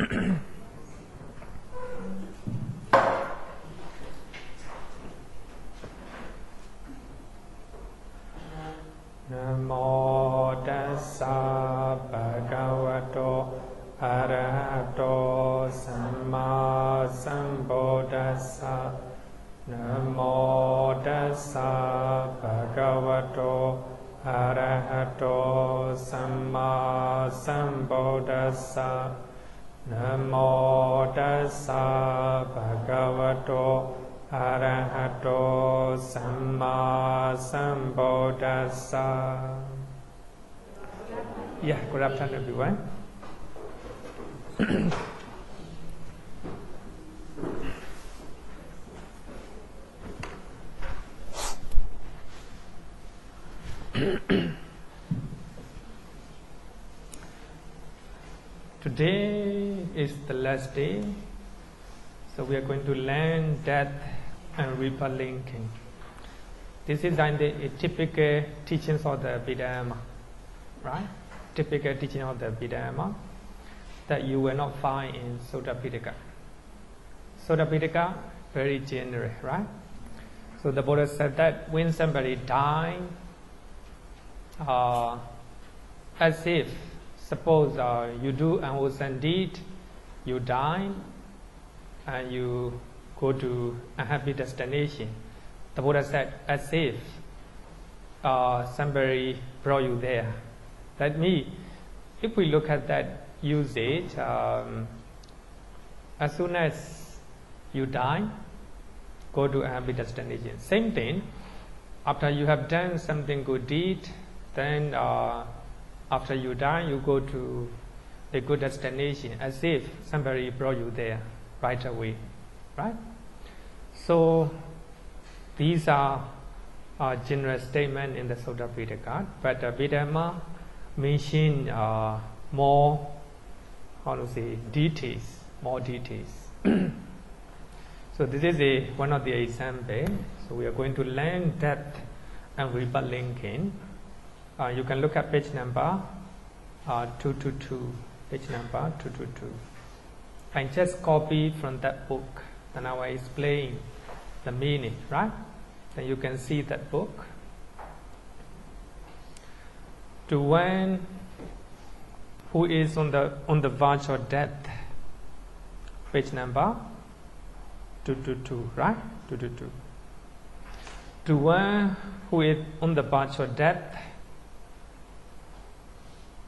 Namo tassa bhagavato arahato samma sambuddhassa. Namo tassa bhagavato arahato samma sambuddhassa. Namo tassa bhagavato arahato samma sambuddhassa. Yeah, good afternoon everyone. Today is the last day, so we are going to learn death and rebirth linking. This is the typical teachings of the Abhidhamma, right? Typical teaching of the Abhidhamma that you will not find in Sutta Pitaka. Sutta Pitaka, very general, right? So the Buddha said that when somebody dies, as if, suppose you do an awesome deed, you die, and you go to a happy destination. The Buddha said, as if somebody brought you there. That means, if we look at that usage, as soon as you die, go to a happy destination. Same thing, after you have done something good deed, then after you die, you go to a good destination, as if somebody brought you there right away, right? So these are general statements in the Sutta Pitaka, but Abhidhamma mention more, details, more details. So this is one of the examples. So we are going to learn death and rebirth linking. You can look at page number 222. Page number 222. I just copy from that book, and I will explain the meaning, right? Then you can see that book. To one who is on the verge of death, page number 222, right? 222. To one who is on the verge of death,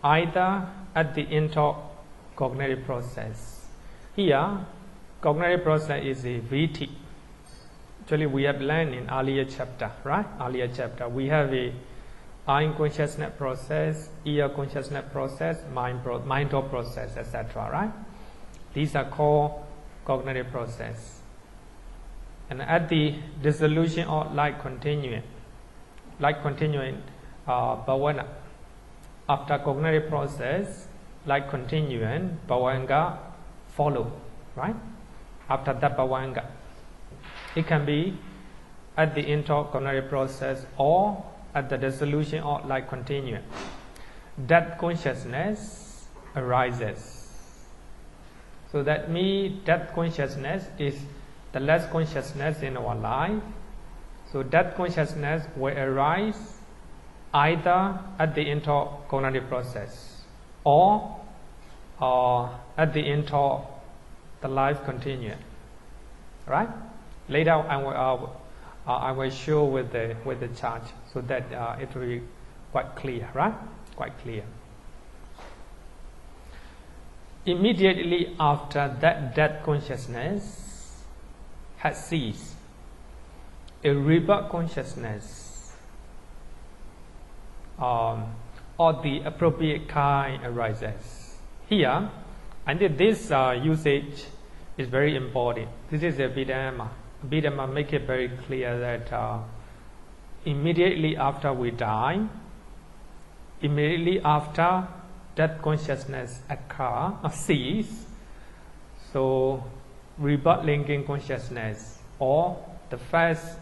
either at the end of cognitive process. Here, cognitive process is a VT. Actually, we have learned in earlier chapter, right? Earlier chapter, we have a eye consciousness process, ear consciousness process, mind thought process, etc. Right? These are called cognitive process. And at the dissolution of light continuing bhavana. After cognitive process, like continuing, bhavanga follow, right? After that bhavanga, it can be at the end of cognitive process or at the dissolution of like continuing. That consciousness arises. So that means that consciousness is the last consciousness in our life. So that consciousness will arise either at the end of cognitive process or at the end of the life continuing. Right? Later I will show with the chart so that it will be quite clear, right? Quite clear. Immediately after that death consciousness has ceased, a rebirth consciousness or the appropriate kind arises. Here, I think this usage is very important. This is Abhidhamma. Abhidhamma make it very clear that immediately after we die, immediately after that consciousness occur or cease, so rebirth linking consciousness or the first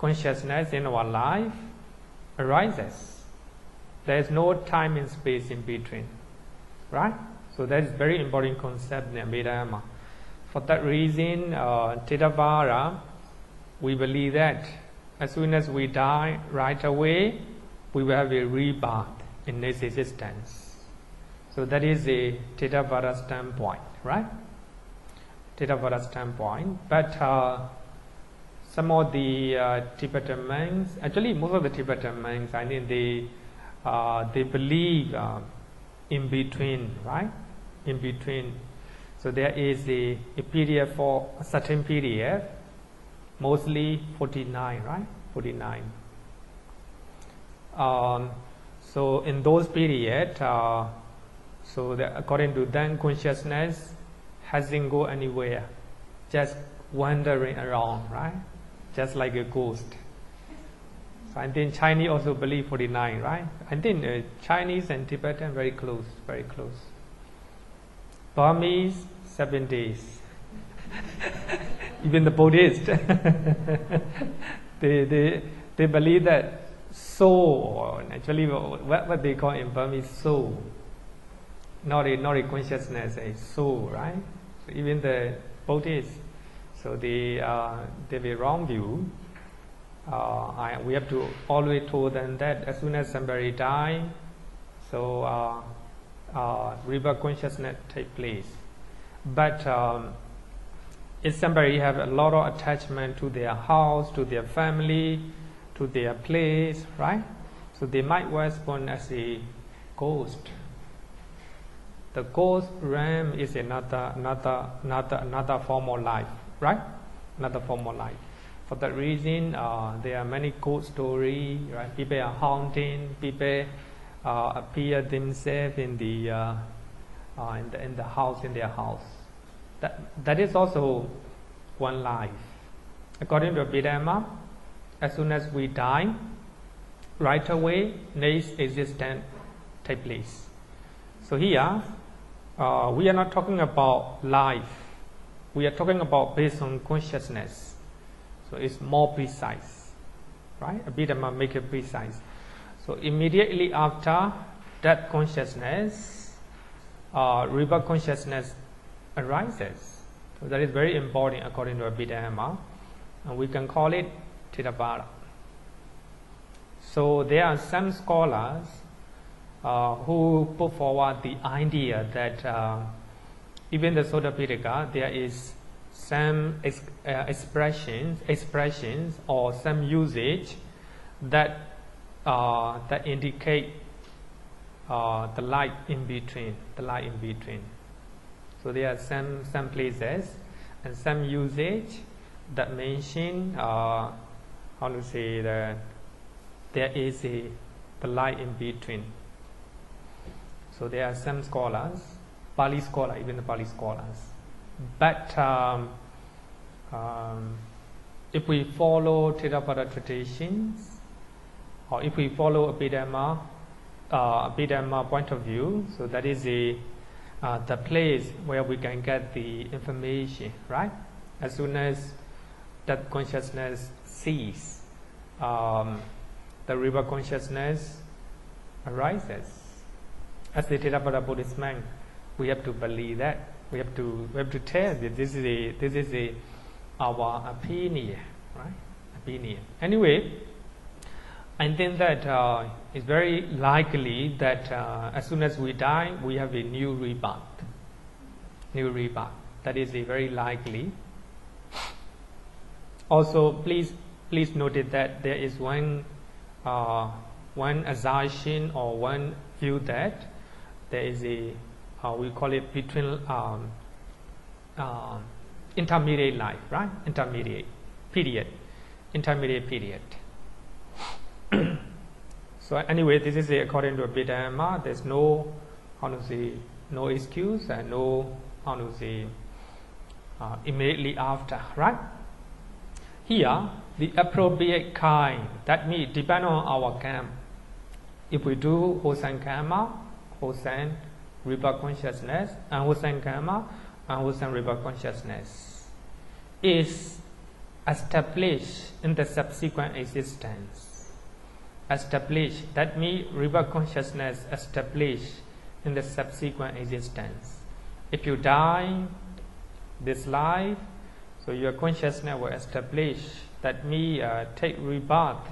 consciousness in our life arises. There is no time and space in between, right? So that is very important concept in Abhidhamma. For that reason, Theravada, we believe that as soon as we die, right away, we will have a rebirth in this existence. So that is a Theravada standpoint, right? Theravada standpoint. But some of the Tibetan monks, actually most of the Tibetan monks, I think they believe in between, right? In between. So there is a period for a certain period, mostly 49, right? 49. So in those periods, according to them, consciousness hasn't go anywhere, just wandering around, right? Just like a ghost. So I think Chinese also believe 49, right? I think Chinese and Tibetan very close, very close. Burmese 7 days. Even the Buddhists, they believe that soul, actually what they call in Burmese soul, not a consciousness, a soul, right? So even the Buddhists, so they have a wrong view. We have to always told them that as soon as somebody dies, so rebirth consciousness take place. But if somebody have a lot of attachment to their house, to their family, to their place, right? So they might well spawn as a ghost. The ghost realm is another form of life, right? Another form of life. For that reason, there are many ghost stories, right? People are haunting, people appear themselves in the house, in their house. That is also one life. According to Abhidhamma, as soon as we die, right away, next existence take place. So here, we are not talking about life. We are talking about based on consciousness. So it's more precise, right? Abhidhamma make it precise. So immediately after that consciousness, rebirth consciousness arises. So that is very important according to Abhidhamma, and we can call it Theravada. So there are some scholars who put forward the idea that even the Sutta Pitaka, there is some expressions or some usage that indicate the light in between, So there are some places and some usage that mention there is the light in between. So there are some scholars, Pali scholars, even the Pali scholars. But if we follow Theravada traditions, or if we follow Abhidhamma point of view, so that is the place where we can get the information, right? As soon as that consciousness ceases, the rebirth consciousness arises. As the Theravada Buddhist monk, we have to believe that. We have to tell that this is our opinion, right? Opinion. Anyway, I think that it's very likely that as soon as we die, we have a new rebirth. New rebirth. That is a very likely. Also, please note that there is one assertion or one view that there is a we call it between intermediate life, right? Intermediate period. So anyway, this is according to Abhidhamma. There's no no excuse and no immediately after, right? Here, the appropriate kind, that means depend on our karma. If we do wholesome karma, wholesome rebirth consciousness, and wholesome karma, and wholesome rebirth consciousness is established in the subsequent existence. Established, that means rebirth consciousness established in the subsequent existence. If you die this life, so your consciousness will establish that me take rebirth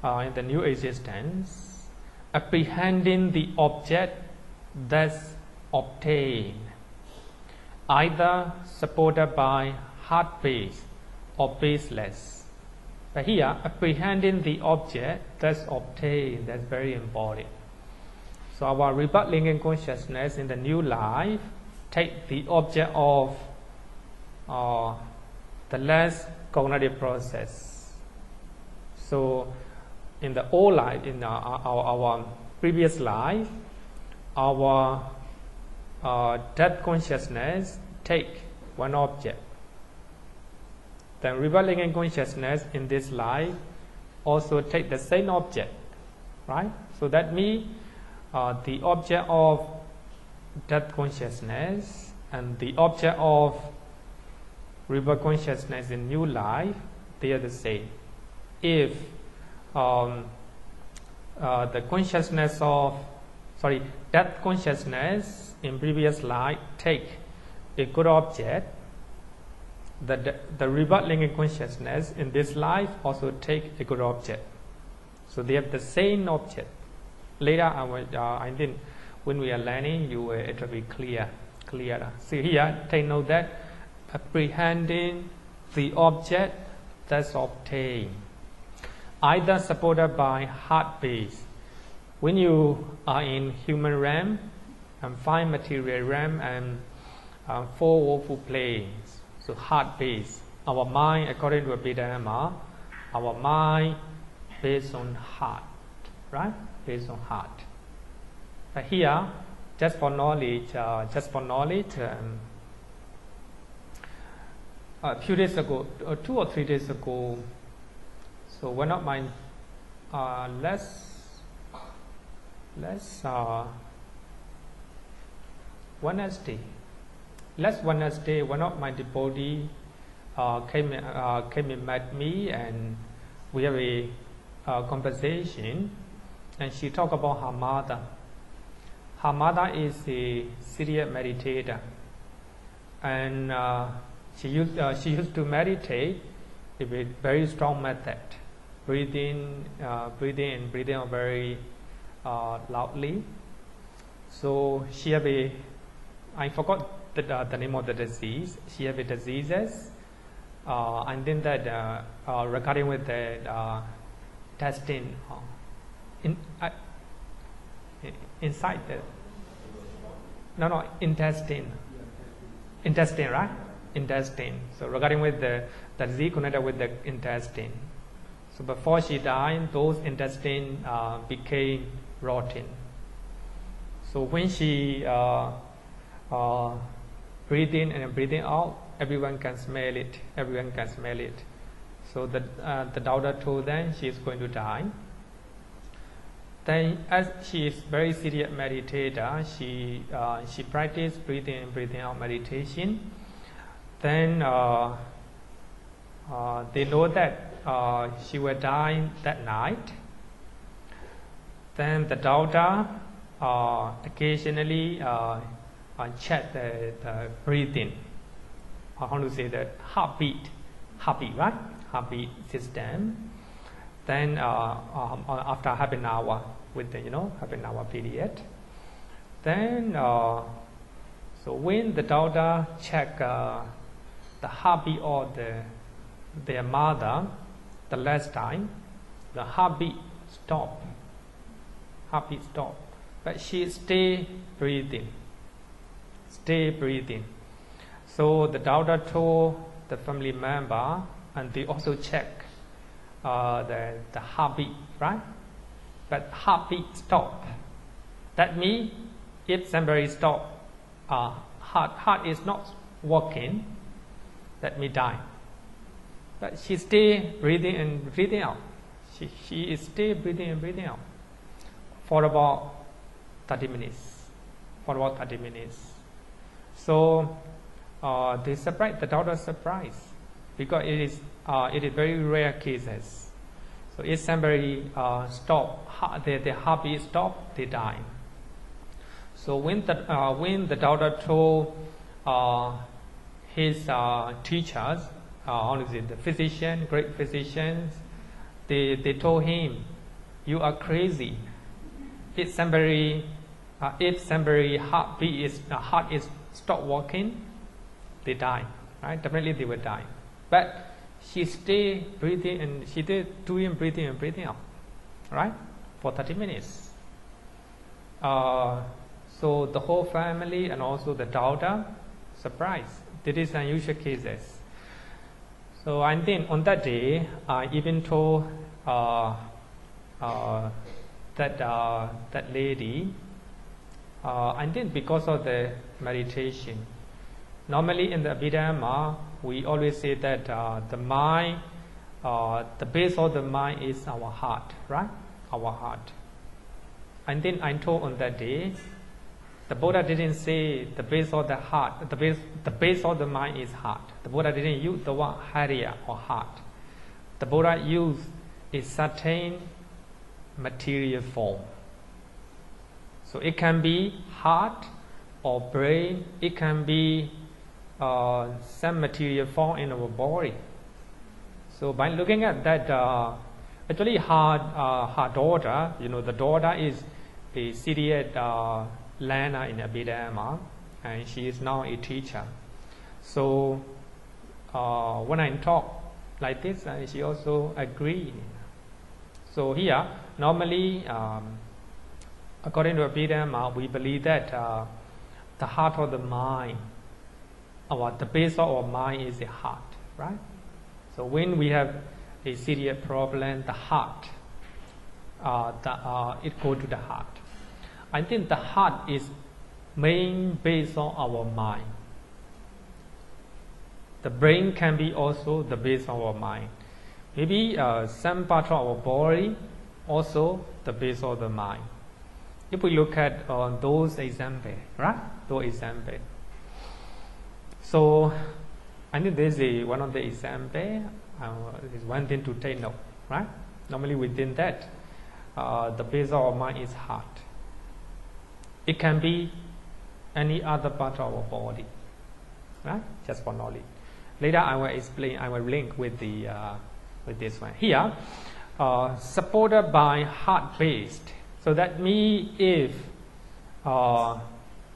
in the new existence, apprehending the object thus obtained, either supported by heart base or baseless. But here, apprehending the object thus obtained, that's very important. So our rebirth linking consciousness in the new life take the object of the last cognitive process. So in the old life, in our previous life, our death consciousness take one object. Then rebirth linking consciousness in this life also take the same object, right? So that means the object of death consciousness and the object of rebirth consciousness in new life, they are the same. If the consciousness of death consciousness in previous life take a good object, the rebirth linking consciousness in this life also take a good object. So they have the same object. Later, I think when we are learning, it will be clearer. So here, take note that apprehending the object that's obtained, either supported by heart base. When you are in human realm and five material realm and four woeful planes, so heart base, our mind, according to Abhidhamma, our mind based on heart, right? Based on heart. But here, just for knowledge, a few days ago, 2 or 3 days ago, so one of my last Wednesday, one of my devotees came and met me, and we have a conversation, and she talked about her mother. Her mother is a serious meditator, and she used to meditate with a very strong method, breathing out very loudly. So she have I forgot the name of the disease. She have a diseases, and then that regarding with the intestine, inside the intestine, right? Intestine. So regarding with the disease connected with the intestine. So before she died, those intestines became rotten. So when she breathing and breathing out, everyone can smell it. So the doctor told them she is going to die. Then, as she is very serious meditator, she practiced breathing and breathing out meditation. Then they know that she will die that night. Then the doctor occasionally check the breathing, or how to say that, heartbeat, right? Heartbeat system. Then after half an hour, with the half an hour period, then so when the doctor check the heartbeat of their mother, the last time, the heartbeat stopped, but she stay breathing. So the doctor told the family member, and they also check the heartbeat, right? But heartbeat stop. That means if somebody stop, heart is not working, that means die. But she stay breathing and breathing out. She is stay breathing and breathing out for about 30 minutes. So they surprised, the doctor surprised, because it is very rare cases. So if somebody stop, their heartbeat stop, they die. So when the daughter told his teachers, the physician, great physicians, they told him, "You are crazy. If somebody heart is stop working, they die, right? Definitely they will die." But she stayed breathing, and she did doing breathing and breathing out, right, for 30 minutes. So the whole family and also the daughter surprised. This is unusual cases. So I think on that day, I even told that lady, I think because of the meditation. Normally in the Abhidhamma, we always say that the mind, the base of the mind is our heart, right? Our heart. And then I told on that day, the Buddha didn't say the base of the heart, the base of the mind is heart. The Buddha didn't use the word hariya or heart. The Buddha used a certain material form. So it can be heart or brain, it can be some material form in our body. So by looking at that, actually her daughter, the daughter is a serious learner in Abhidhamma, and she is now a teacher. So when I talk like this, she also agreed. So here, normally, according to Abhidhamma, we believe that the heart of the mind, the base of our mind is the heart, right? So when we have a serious problem, the heart, it goes to the heart. I think the heart is main base of our mind. The brain can be also the base of our mind. Maybe some part of our body also the base of the mind. If we look at those examples, right? Those examples. So I think this is one of the examples. Is one thing to take note, right? Normally within that, the base of our mind is heart. It can be any other part of our body, right? Just for knowledge. Later I will explain. I will link with the with this one here. Supported by heart-based. So that means if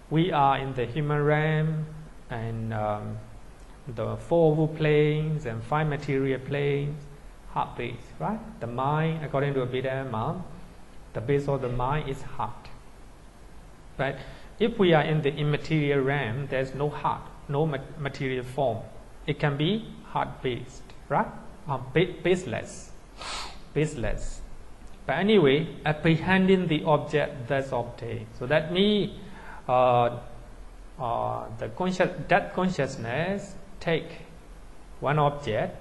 we are in the human realm and the four planes and five material planes, heart-based, right? The mind, according to Abhidhamma, the base of the mind is heart. But if we are in the immaterial realm, there's no heart, no material form. It can be heart-based, right? Baseless. But anyway, apprehending the object that's obtained. So that means that consciousness take one object.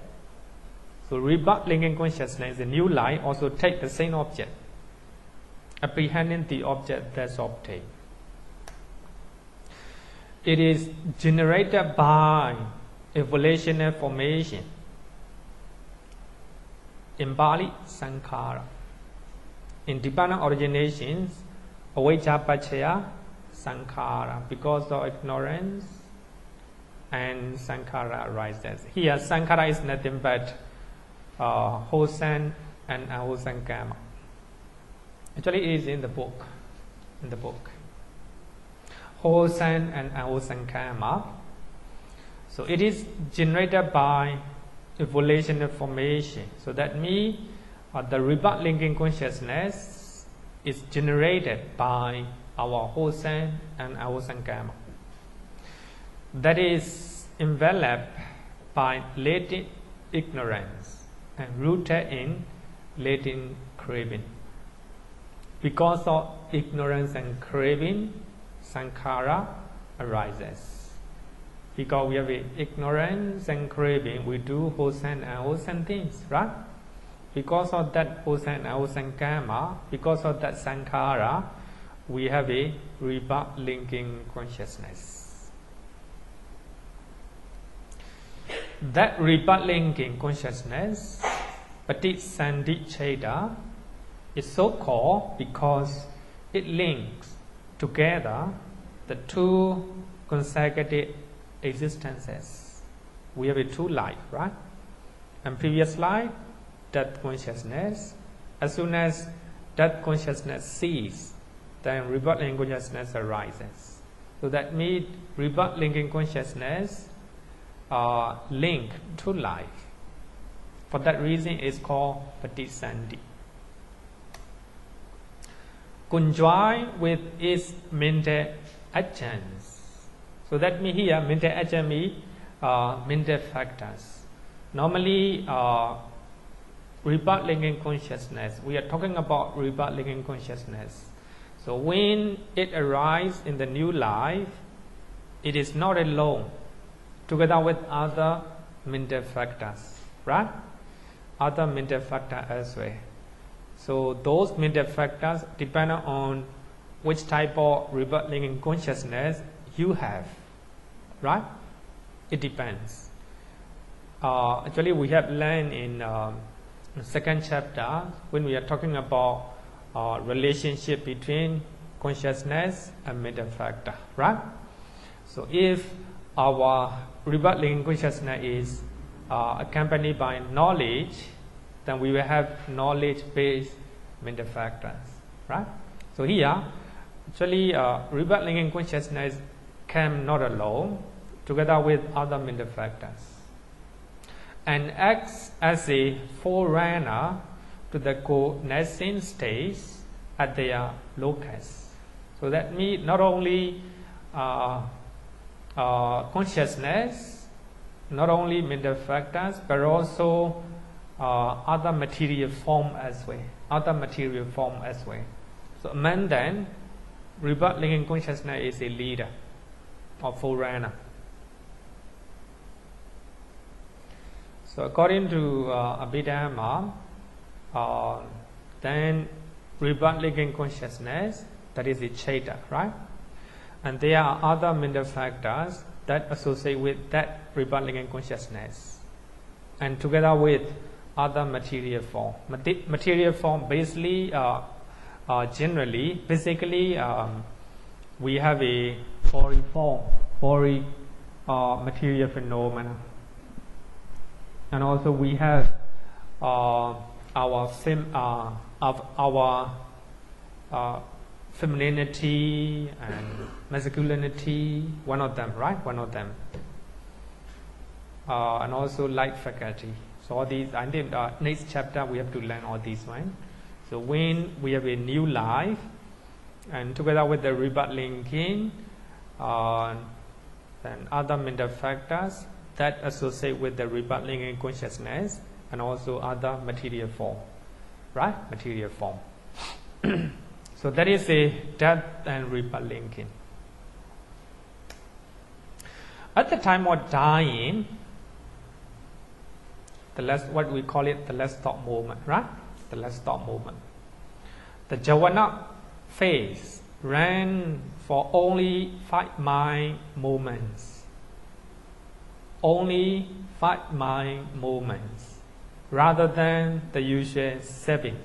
So rebirth linking consciousness, the new life, also take the same object, apprehending the object that's obtained. It is generated by evolutionary formation. In Bali, sankhara. In dependent originations, avijja paccaya sankhara. Because of ignorance, and sankhara arises. Here, sankhara is nothing but wholesome and unwholesome karma. Actually, it is in the book. Wholesome and unwholesome karma. So it is generated by evolutionary formation. So that means the rebirth linking consciousness is generated by our wholesome and unwholesome karma. That is enveloped by latent ignorance and rooted in latent craving. Because of ignorance and craving, sankhara arises. Because we have ignorance and craving, we do wholesome and unwholesome things, right? Because of that wholesome and unwholesome karma, because of that sankhara, we have a rebirth linking consciousness. That rebirth linking consciousness, patisandiccheda, is so called because it links together the two consecutive existences. We have a two life, right? And previous life, death consciousness. As soon as death consciousness ceases, then rebirth linking consciousness arises. So that means rebirth linking consciousness linked to life. For that reason, it's called patisandhi. Conjoined with its mental agents. So that means here, mental agent means mental factors. Normally, rebirth linking consciousness, we are talking about rebirth linking consciousness. So when it arises in the new life, it is not alone, together with other mental factors, right? Other mental factors as well. So those mental factors depend on which type of rebirth linking consciousness you have, right? It depends. Actually, we have learned in second chapter when we are talking about relationship between consciousness and mental factor, right? So if our rebirth linking consciousness is accompanied by knowledge, then we will have knowledge-based mental factors, right? So here, actually, rebirth linking consciousness came not alone, together with other mental factors, and acts as a forerunner to the co-nascent states at their locus. So that means not only consciousness, not only mental factors, but also other material form as well. Other material form as well. So among them, rebirth linking consciousness is a leader or forerunner. So according to Abhidhamma, then rebirth linking consciousness, that is a chaita, right? And there are other mental factors that associate with that rebirth linking consciousness, and together with other material form. Material form basically, generally, basically, we have a body form, body material phenomena, and also we have our femininity and masculinity, one of them, right? One of them. And also light faculty. So all these, I think next chapter we have to learn all these, right? So when we have a new life, and together with the rebirth linking, and other mental factors that associate with the rebirth linking consciousness, and also other material form, right? Material form. So that is a death and rebirth linking. At the time of dying, the last, what we call it, the last thought moment, right? The last thought moment. The jhana phase ran for only 5 mind moments. Only 5 mind moments, rather than the usual 7.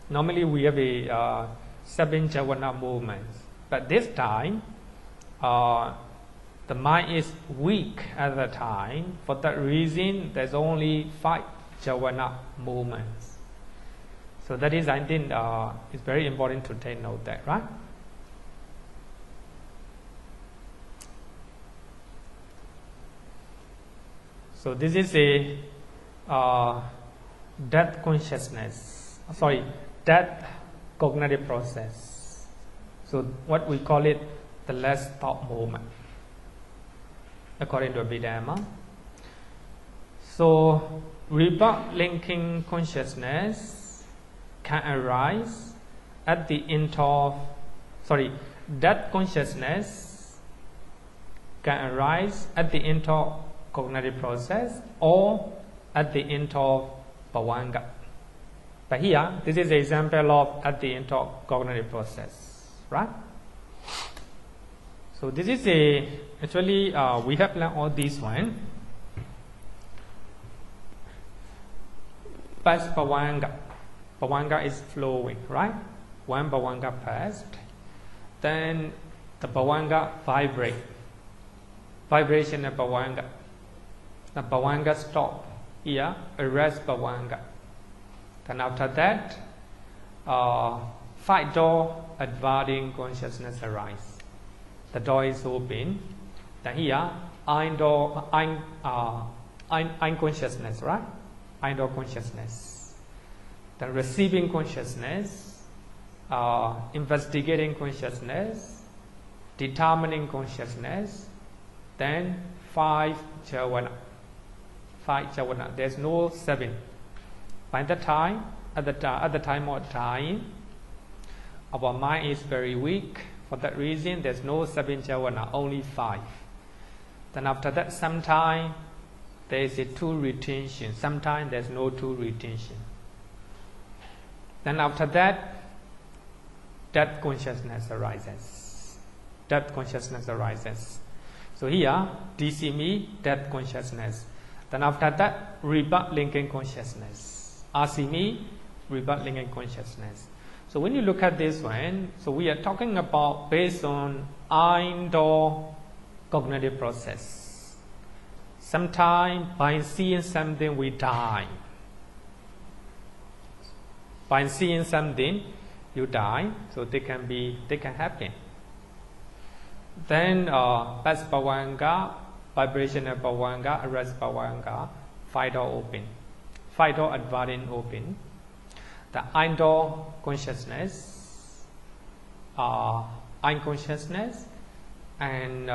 Normally we have a 7 jhana moments, but this time the mind is weak at the time. For that reason, there's only 5 jhana moments. So that is, I think, it's very important to take note that, right? So this is a death consciousness. Sorry, death cognitive process. So what we call it, the last thought moment, according to Abhidhamma. So rebirth linking consciousness can arise at the end of, death consciousness can arise at the end of cognitive process or at the end of bhavanga. But here, this is an example of at the end of cognitive process, right? So this is actually we have learned all these one. Past bhavanga. Bhavanga is flowing, right? One bhavanga passed. then the bhavanga vibrate. Vibration of bhavanga. The bhavanga stop. Here, arrest bhavanga. Then after that, 5 door advancing consciousness arise. The door is open. Then here, ein consciousness, right? Ein door consciousness. Then receiving consciousness, investigating consciousness, determining consciousness, then 5 jhana. 5 jhana. There's no 7. By the time, at the time of time, our mind is very weak. For that reason, there's no 7 jhana, only 5. Then after that, sometime there is a 2 retention. Sometimes there's no 2 retention. Then after that, death consciousness arises. Death consciousness arises. So here, DC me, death consciousness. Then after that, rebirth linking consciousness. RC me, rebirth linking consciousness. So when you look at this one, so we are talking about based on indoor cognitive process. Sometimes by seeing something we die. By seeing something you die. So they can happen. Then past bhavanga, vibrational bhavanga, arrest bhavanga, 5 door open. 5 door advancing open. The indoor consciousness, unconsciousness, and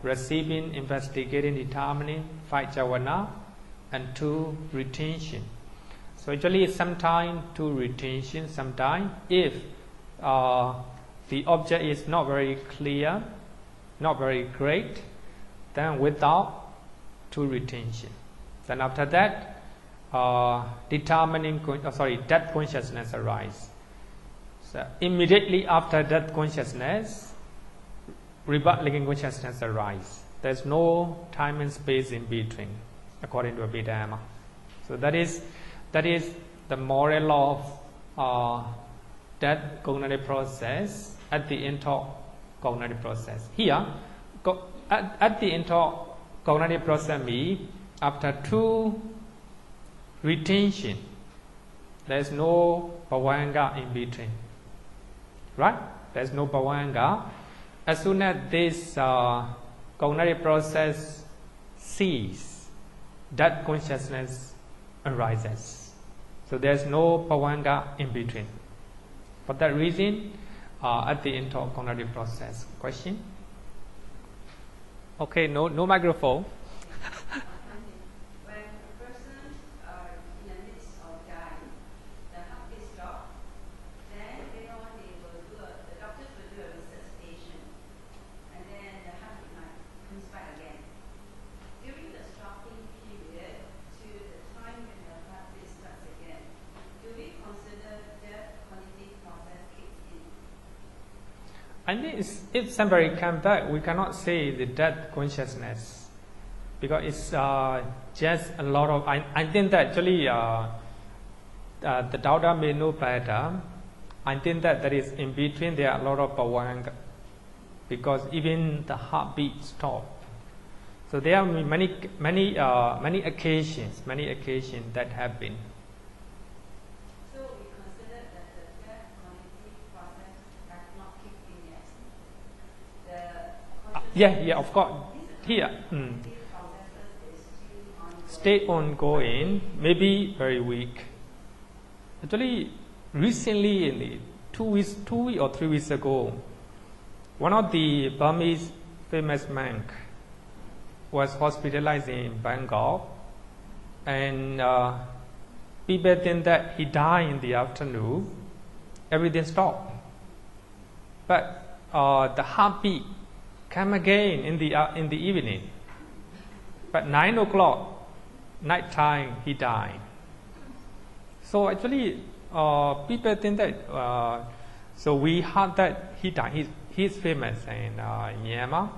receiving, investigating, determining, 5 jhana, and 2 retention. So actually, sometimes 2 retention. Sometimes, if the object is not very clear, not very great, then without 2 retention. Then after that, death consciousness arise. So immediately after death consciousness, rebirth linking consciousness arise. There's no time and space in between, according to Abhidhamma. So that is the moral of that cognitive process at the end of cognitive process. Here, at the end of cognitive process, after 2 retention, there's no bhavanga in between, right? There's no bhavanga. As soon as this cognitive process ceases, that consciousness arises. So there's no bhavanga in between. For that reason, at the end of cognitive process. Question? Okay, no microphone. And if somebody comes back, we cannot say the death consciousness, because it's just a lot of. I think that actually the doubter may know better. I think that there is in between there are a lot of bhavanga, because even the heartbeat stop. So there are many occasions that happen. Yeah, of course. Here, stay ongoing, maybe very weak. Actually, recently, 2 or 3 weeks ago, one of the Burmese famous monks was hospitalized in Bangkok, and people think that he died in the afternoon. Everything stopped, but the heartbeat come again in the evening. But 9 o'clock, night time, he died. So actually, people think that. So we heard that he died. He's famous in Myanmar,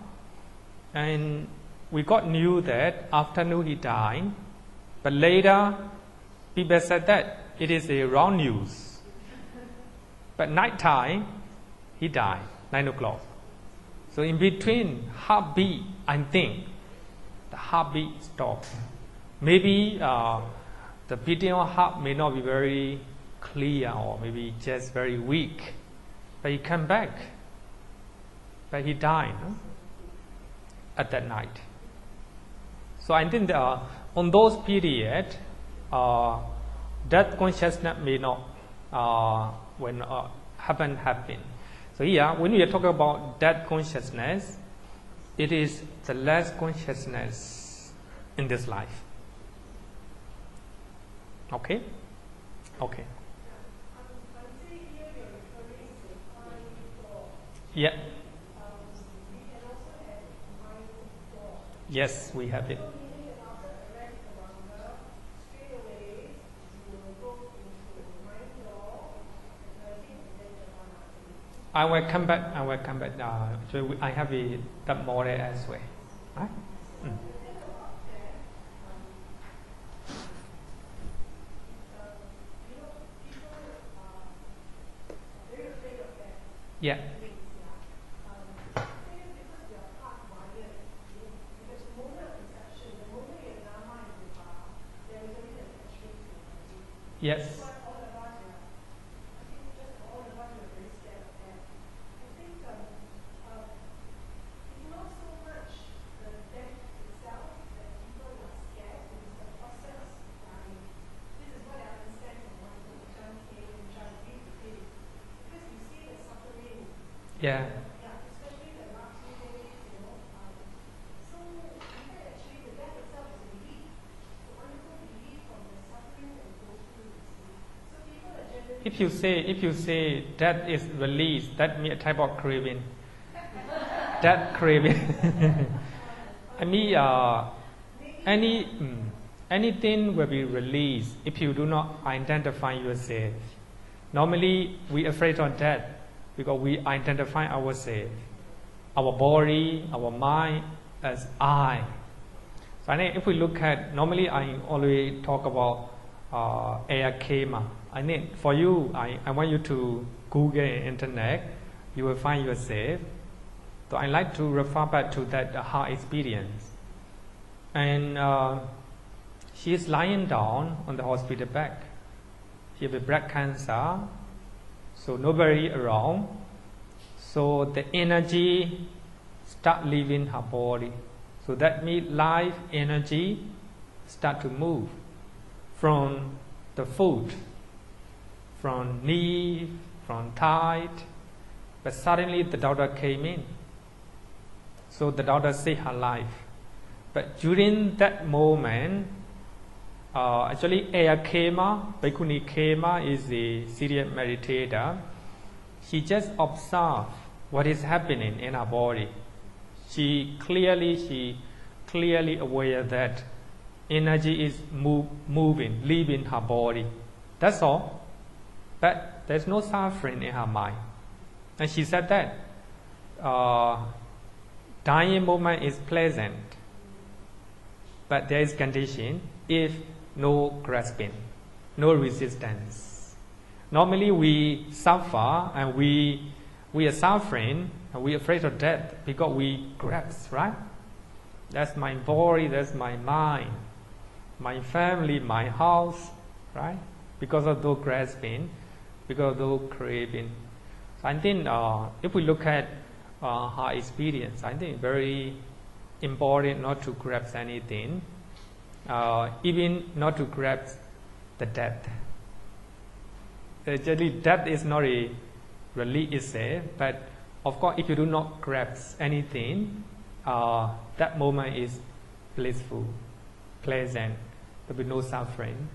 and we got news that afternoon he died. But later, people said that it is a wrong news. But night time, he died. 9 o'clock. So in between heartbeat, I think the heartbeat stops. Maybe the beating of heart may not be very clear, or maybe just very weak, but he come back. But he died, no? At that night. So I think on those periods, that consciousness may not happen. So here, when we are talking about that consciousness, it is the last consciousness in this life. Okay? Okay. Yeah. Yes, we have it. I will come back. So I have that more as well. Right? Yeah. Yes. Yeah. If you say that is release, that means a type of craving. That craving. I mean, anything will be released if you do not identify yourself. Normally, we are afraid of death because we identify ourselves, our body, our mind as I. So I think if we look at, normally I always talk about air kema. I think for you, I want you to Google internet, you will find yourself. So I like to refer back to that heart experience. And she is lying down on the hospital bed. She has breast cancer, so nobody around. So the energy start leaving her body. So that means life energy start to move from the foot, from knee, from thigh. But suddenly the doctor came in. So the doctor saved her life. But during that moment, actually Aya Kema, Bhikkhuni Kema is a serious meditator. She just observed what is happening in her body. She clearly aware that energy is moving, leaving her body. That's all. But there's no suffering in her mind. And she said that dying moment is pleasant, but there is condition if no grasping, no resistance. Normally we suffer and we are suffering and we are afraid of death because we grasp, right? That's my body, that's my mind, my family, my house, right? Because of those grasping, because of those craving. So I think if we look at her experience, I think very important not to grasp anything, even not to grasp the death. Actually, death is not a release itself, but of course, if you do not grasp anything, that moment is blissful, pleasant, there will be no suffering.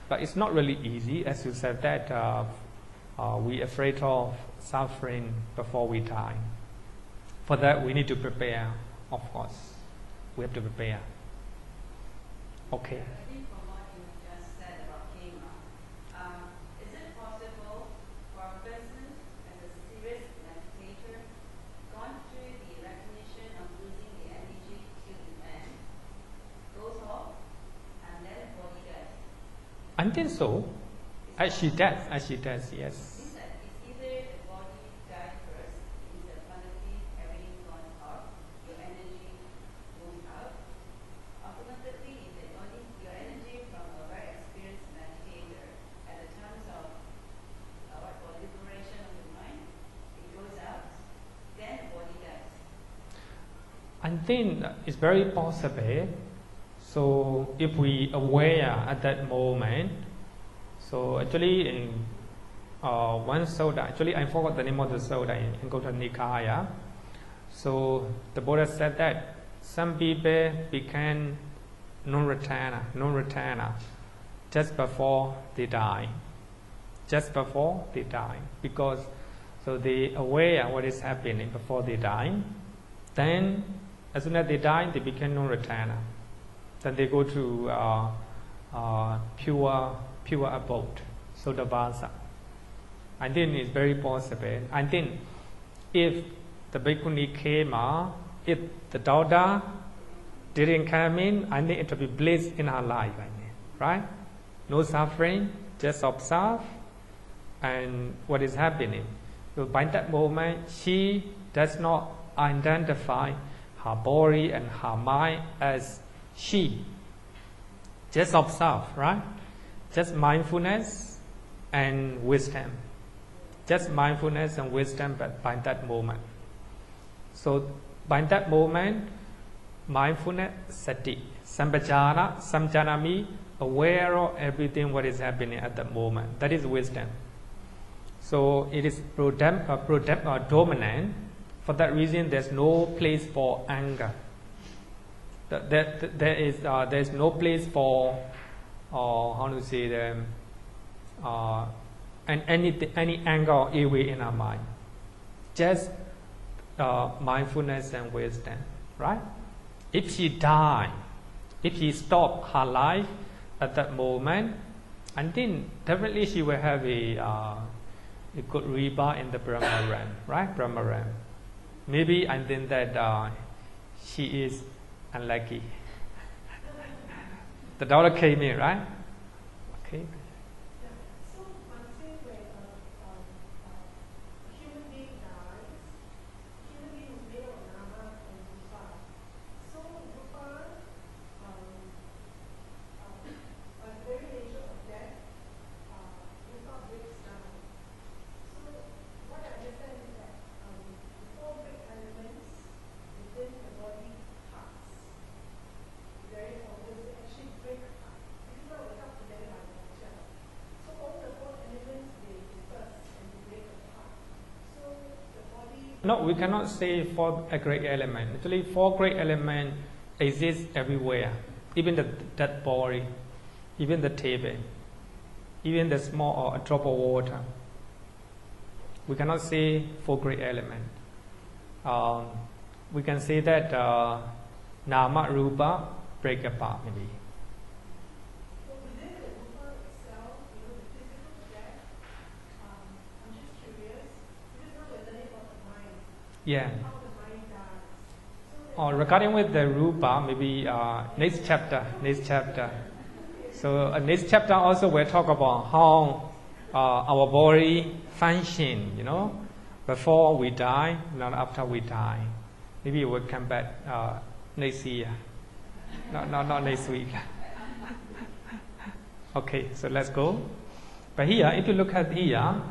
But it's not really easy, as you said that we are afraid of suffering before we die. For that, we need to prepare, of course. We have to prepare. Okay. I think from what you just said about Kema, is it possible for a person as a serious meditator gone through the recognition of losing the energy till the end, goes off, and then the body dies? I think so. As she does, yes. It's either the body died first, I think it's very possible. So if we aware at that moment, so actually one Sutta, actually I forgot the name of the Sutta in Gauta Nikaya. So the Buddha said that some people became non-returner just before they die. Just before they die. Because so they aware what is happening before they die. Then as soon as they die, they become non-returner. Then they go to pure abode, Sodavasa. I think it's very possible. I think if the Bhikkhuni came, if the daughter didn't come in, I think it will be bliss in her life. I mean, right? No suffering, just observe and what is happening. So by that moment, she does not identify her body and her mind as she. Just observe, right? Just mindfulness and wisdom. Just mindfulness and wisdom, but by that moment. So by that moment, mindfulness, sati, sampajana, samjanami, aware of everything what is happening at that moment. That is wisdom. So it is dominant. For that reason, there's no place for anger. There is no place for how to say them any anger or ill will in our mind. Just mindfulness and wisdom, right? If she died, if she stopped her life at that moment, I think definitely she will have a good rebirth in the Brahma realm, right? Brahma realm. Maybe I think that she is unlucky. The daughter came in, right? Okay. So one thing when a human being dies, human being is made of nama and rupa. So rupa, by the very nature of death, rupa breaks down. So what I understand is that the four big elements within the body parts. Very obvious, they actually break apart. Because now we're not together by nature. So all the four elements, they disperse and they break apart. So the body... No, we cannot say four great elements. Actually, four great elements exist everywhere. Even the dead body, even the table, even the small or a drop of water. We cannot say four great elements. We can say that nama, rupa, break apart maybe. So within the rupa itself, the physical death, I'm just curious, because now we're learning about the mind. Yeah. How the mind dies. So Regarding with the rupa, maybe next chapter. So next chapter also we'll talk about how our body function, before we die, not after we die. Maybe we'll come back next year. Not next week. Okay, so let's go. But here, if you look at here,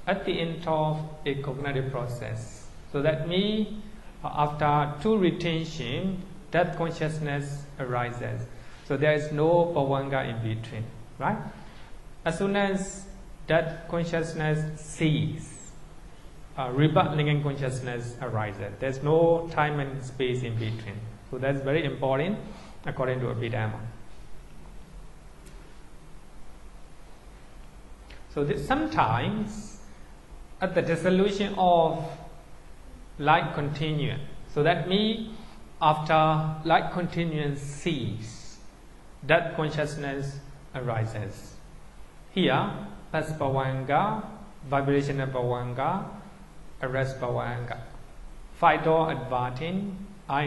at the end of a cognitive process, so that means after two retention, that consciousness arises. So there is no bhavanga in between, right? As soon as that consciousness ceases, rebutting consciousness arises. There's no time and space in between. So that's very important according to Abhidhamma. So sometimes at the dissolution of light continuum, so that means after light continuum cease, that consciousness arises. Here, that's bhavanga, vibrational bhavanga, arrest bhavanga. 5 door adverting, I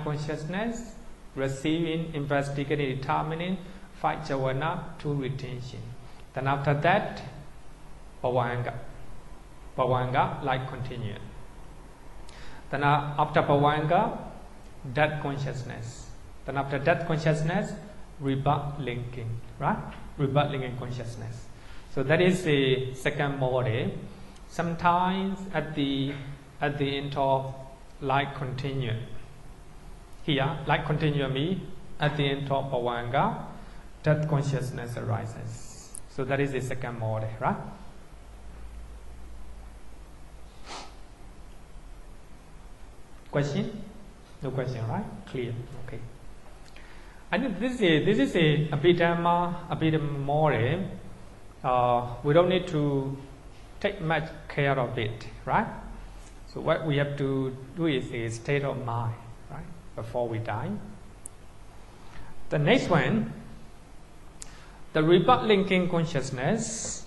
consciousness, receiving, investigating, determining, 5 jhana, 2 retention. Then after that, bhavanga, like continuum. Then after bhavanga, that consciousness. Then after that consciousness, rebirth linking, right? Rebirth linking consciousness. So that is the second model. Sometimes at the end of life continuum, Here, like continually, at the end of Bhavanga, that consciousness arises. So that is the second mode, right? Question? No question, right? Clear. Okay. I think this is a Abhidhamma mode. We don't need to take much care of it, right? So what we have to do is a state of mind, right? Before we die. The next one, the rebirth linking consciousness.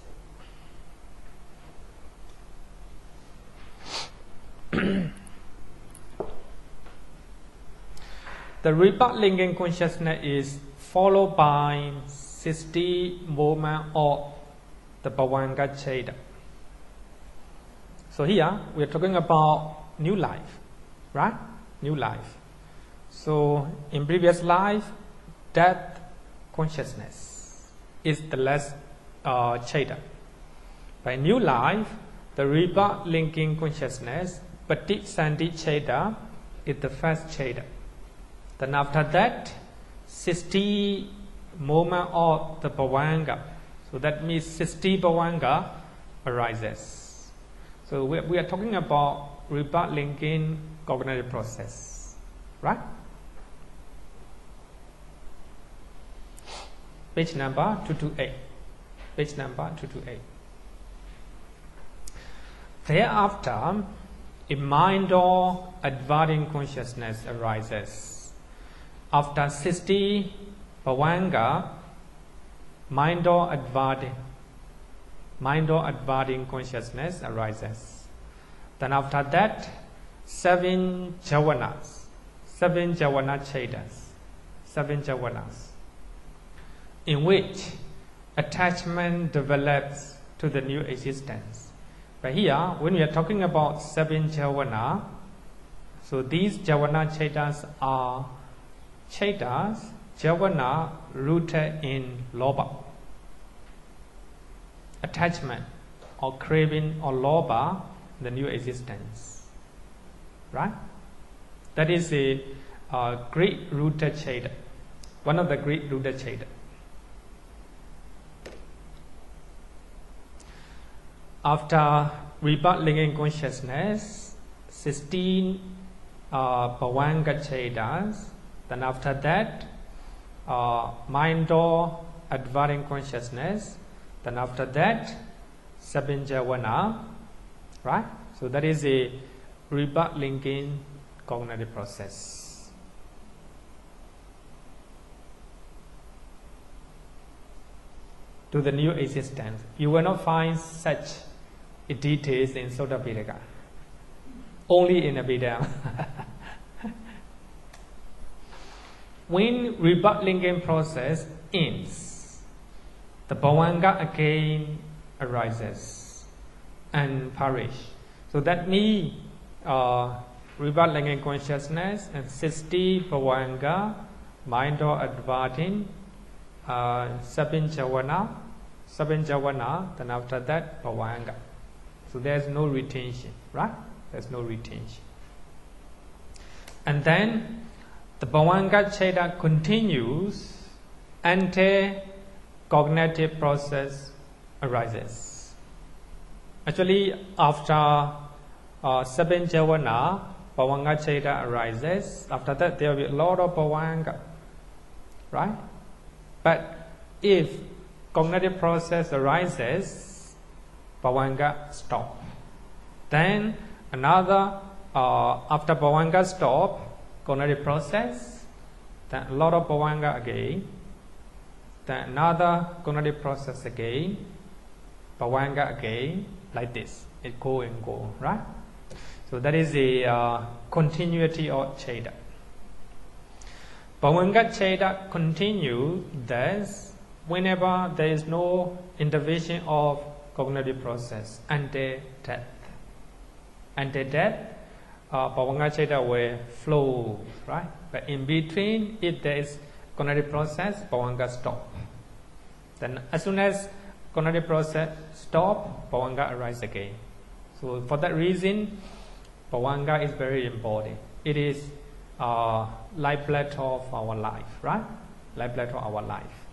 The rebirth linking consciousness is followed by 60 movement of the Bhavanga Cheda. So here we are talking about new life, right? New life. So in previous life, death consciousness is the last Cheda. By new life, the rebirth linking consciousness, Paticcanti Cheda, is the first Cheda. Then after that, 60 moment of the Bhavanga. So that means 60 Bhavanga arises. So we are talking about rebirth linking cognitive process, right? Page number 228. Page number 228. Thereafter, a mind or advancing consciousness arises. After 60 Bhavanga, mind or advancing consciousness arises. Then after that, 7 jhavanas, 7 jhavana chedas, 7 jhavanas, in which attachment develops to the new existence. But here, when we are talking about 7 jhavana, so these jhavana chedas are chedas, jhavana rooted in lobha, attachment or craving or lobha, the new existence, right? That is a great rooted cheda, one of the great rooted cheda. After rebirth linking consciousness, 16 Bhavanga chedas. Then after that, mind or advancing consciousness. Then after that, 7 jhavana, right? So that is a rebirth linking cognitive process. To the new existence. You will not find such details in Sutta Pitaka. Only in Abhidhamma. When rebirth linking process ends, the Bhavanga again arises and perish. So that means rebirth linking consciousness and 60 Bhavanga, mind or advancing, 7 jhavana, then after that Bhavanga. So there's no retention, right? There's no retention. And then the Bhavanga Cheda continues until cognitive process arises. Actually, after 7 jhavana, Bhavanga Cheda arises. After that, there will be a lot of Bhavanga, right? But if cognitive process arises, Bhavanga stop. Then another, after Bhavanga stop, cognitive process, then a lot of Bhavanga again, then another cognitive process again, Bhavanga again, like this. It go and go, right? So that is the continuity of Cheda. Bhavanga Cheda continue thus whenever there is no intervention of cognitive process until death. Until death, Bhavanga Cheda will flow, right? But in between, if there is cognitive process, Bhavanga stop. Then as soon as cognitive process stop, Bhavanga arise again. So for that reason, Bhavanga is very important. It is lifeblood of our life, right? Lifeblood of our life.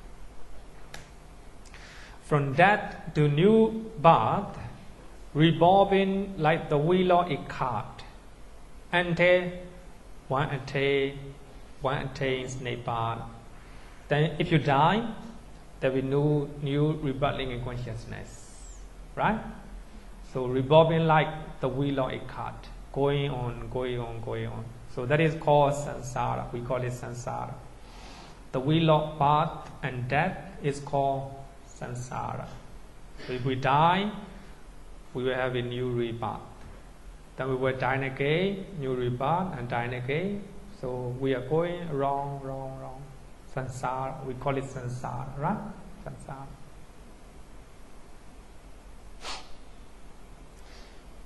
From death to new birth, revolving like the wheel of a cart, until one attains Nibbana. Then if you die, there will be new rebirthing in consciousness, right? So revolving like the wheel of a cart, going on, going on, going on. So that is called samsara. We call it samsara. The wheel of birth and death is called samsara. So if we die, we will have a new rebirth. Then we will die again, new rebirth, and die again. So we are going wrong. Samsara, we call it samsara, right? Samsara.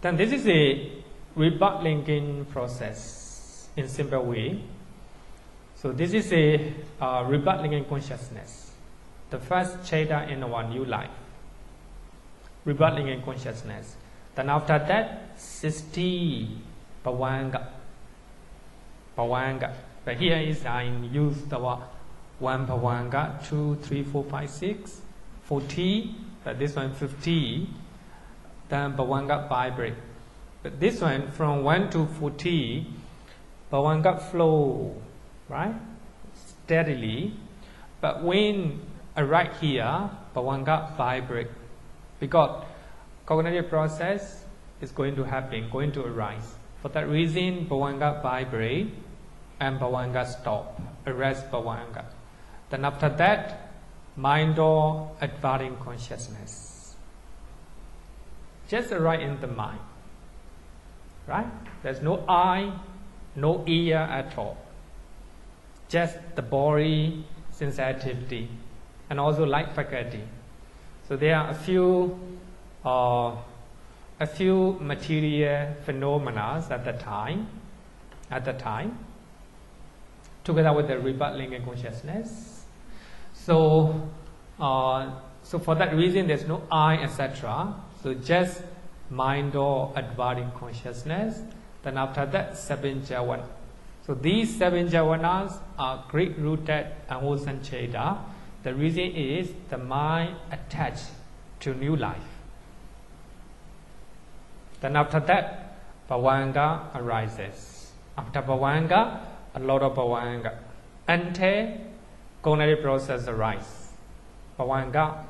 Then this is a rebirth linking process in simple way. So this is a rebirth linking consciousness, the first chapter in our new life. Rebirth linking consciousness. Then after that, 60 bhavanga. But here is I use the 1 bhavanga, 2, 3, 4, 5, 6, 40. But this one 50. Then bhavanga vibrate. But this one from 1 to 40, bhavanga flow, right? Steadily. But when right here, bhavanga vibrate. Because cognitive process is going to happen, going to arise. For that reason, bhavanga vibrate and bhavanga stop, arrest bhavanga. Then after that, mind or advancing consciousness. Just right in the mind, right? There's no eye, no ear at all. Just the body, sensitivity, and also light faculty. So there are a few material phenomena at the time, together with the rebirth linking consciousness. So for that reason, there's no I, etc. So just mind or advancing consciousness. Then after that, 7 jhavanas. So these 7 jhavanas are great rooted and wholesome cheda. The reason is the mind attached to new life. Then after that, bhavanga arises. After bhavanga, a lot of bhavanga. Until cognitive process arises. Bhavanga,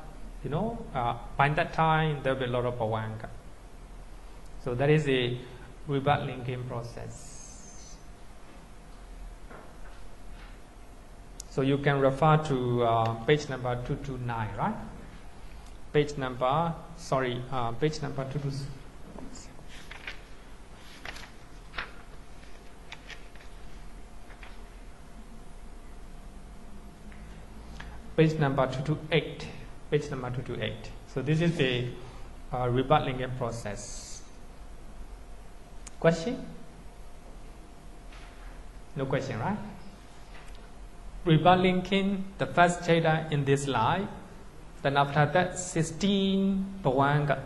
by that time there will be a lot of bhavanga. So that is a rebirth linking process. So you can refer to page number 229, right? Page number 226. Page number 228. Page number 228. So this is the rebirth linking process. Question? No question, right? Rebirth linking, the first chapter in this life. Then after that, 16 bhavanga.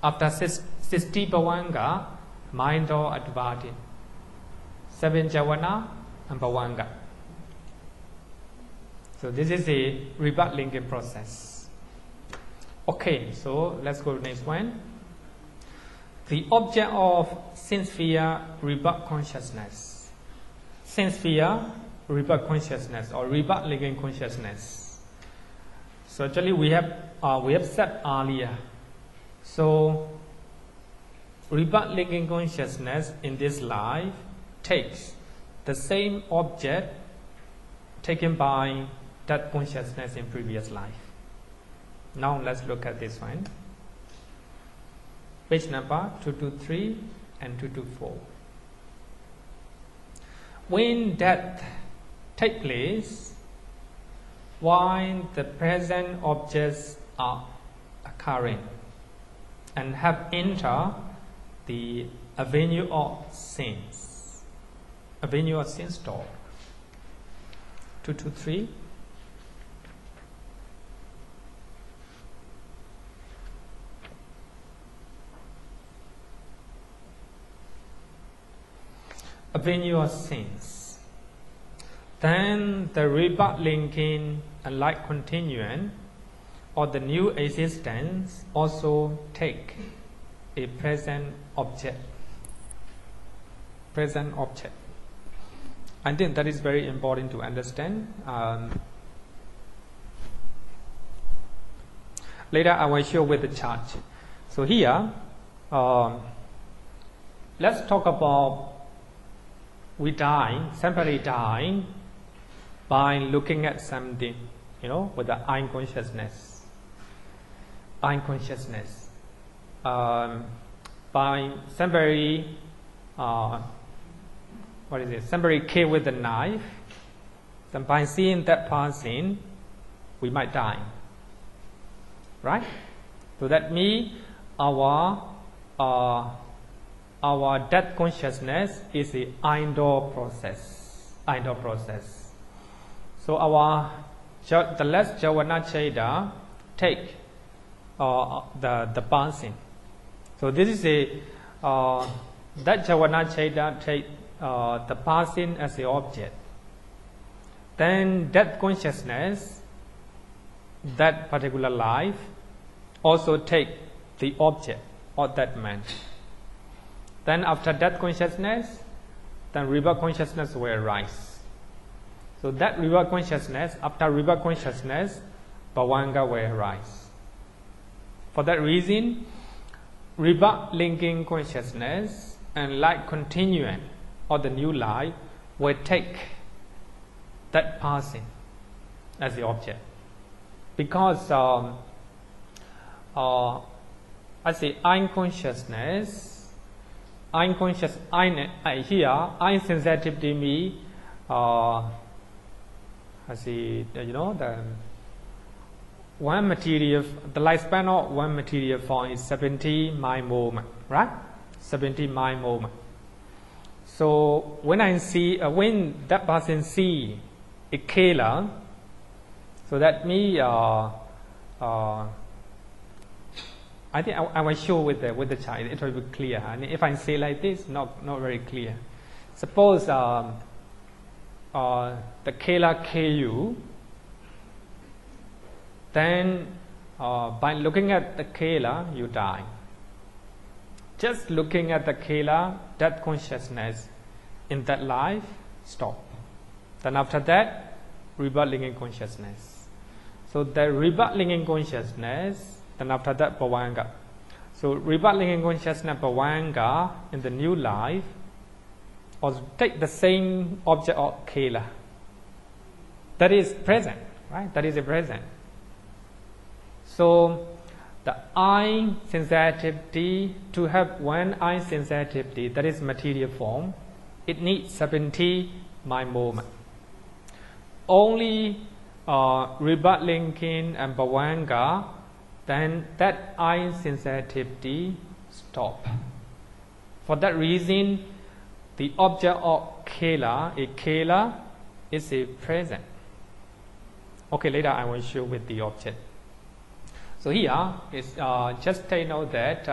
After 60 bhavanga, mind or advancing. 7 jhavana and bhavanga. So this is a rebirth linking process. Okay, so let's go to the next one. The object of sense-sphere rebirth consciousness. Sense-sphere rebirth consciousness or rebirth linking consciousness. So actually we have said earlier. So rebirth linking consciousness in this life takes the same object taken by that consciousness in previous life. Now let's look at this one. Page number 223 and 224. When death takes place, while the present objects are occurring and have entered the avenue of sins. Avenue of sins talk. 223. avenue of sins, then the rebirth linking and like continuance or the new existence also take a present object. Present object. I think that is very important to understand. Later I will show with the chart. So here, let's talk about we die, somebody die by looking at something, with the eye consciousness. Eye consciousness. By somebody, somebody killed with a knife, then by seeing that person, we might die. Right? So that means our death consciousness is the indoor process. Indoor process. So the last Javana Cheda take the person. So this is that Javana Cheda take the person as the object. Then death consciousness, that particular life, also take the object or that man. Then after death consciousness, then rebirth consciousness will arise. So that rebirth consciousness, after rebirth consciousness, Bhavanga will arise. For that reason, rebirth linking consciousness and like continuance or the new life will take that person as the object. Because I say eye consciousness, here eye sensitivity means the one material, the lifespan of one material form is 70 mind moment, right? 70 mind moment. So when that person see a killer, so that means I think I will show with the child. It will be clear. And if I say like this, not very clear. Suppose the killer kill you, then by looking at the killer, you die. Just looking at the killer, death consciousness in that life stop. Then after that, rebirth linking consciousness. So the rebirth linking consciousness. Then after that, Bhavanga. So rebirth linking consciousness, Bhavanga, in the new life, or take the same object of kela. That is present, right? That is a present. So the eye sensitivity, to have one eye sensitivity, that is material form, it needs 70 mind moment. Only rebirth linking and Bhavanga, then that eye sensitivity stop. For that reason, the object of kela, a kela, is a present. Okay, later I will show with the object. So here is just take note that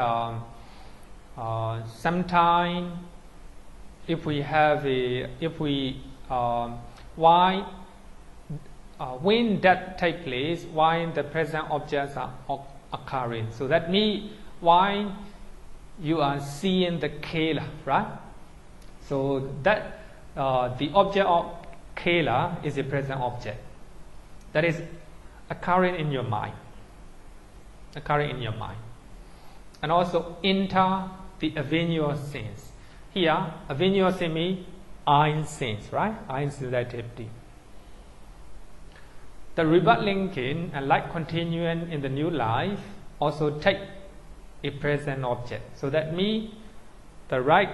sometime when that take place, why the present objects are occurring. So that means why you are seeing the kela, right? So that the object of kela is a present object that is occurring in your mind. Occurring in your mind. And also enter the avenue of sins. Here, avenue of sin means eye sins, right? Eye sensitivity. The rebirth linking and like continuing in the new life also take a present object. So that means the right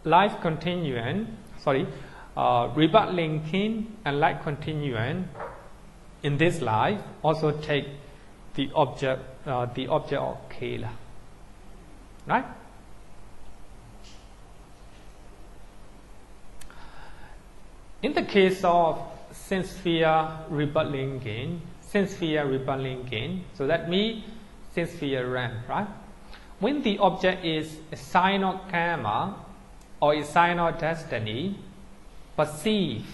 life continuing, rebirth linking and like continuing in this life also take the object of kela, right? In the case of sense sphere rebirth linking, so that means sense sphere realm, right? When the object is a sign of karma, or a sign of destiny perceived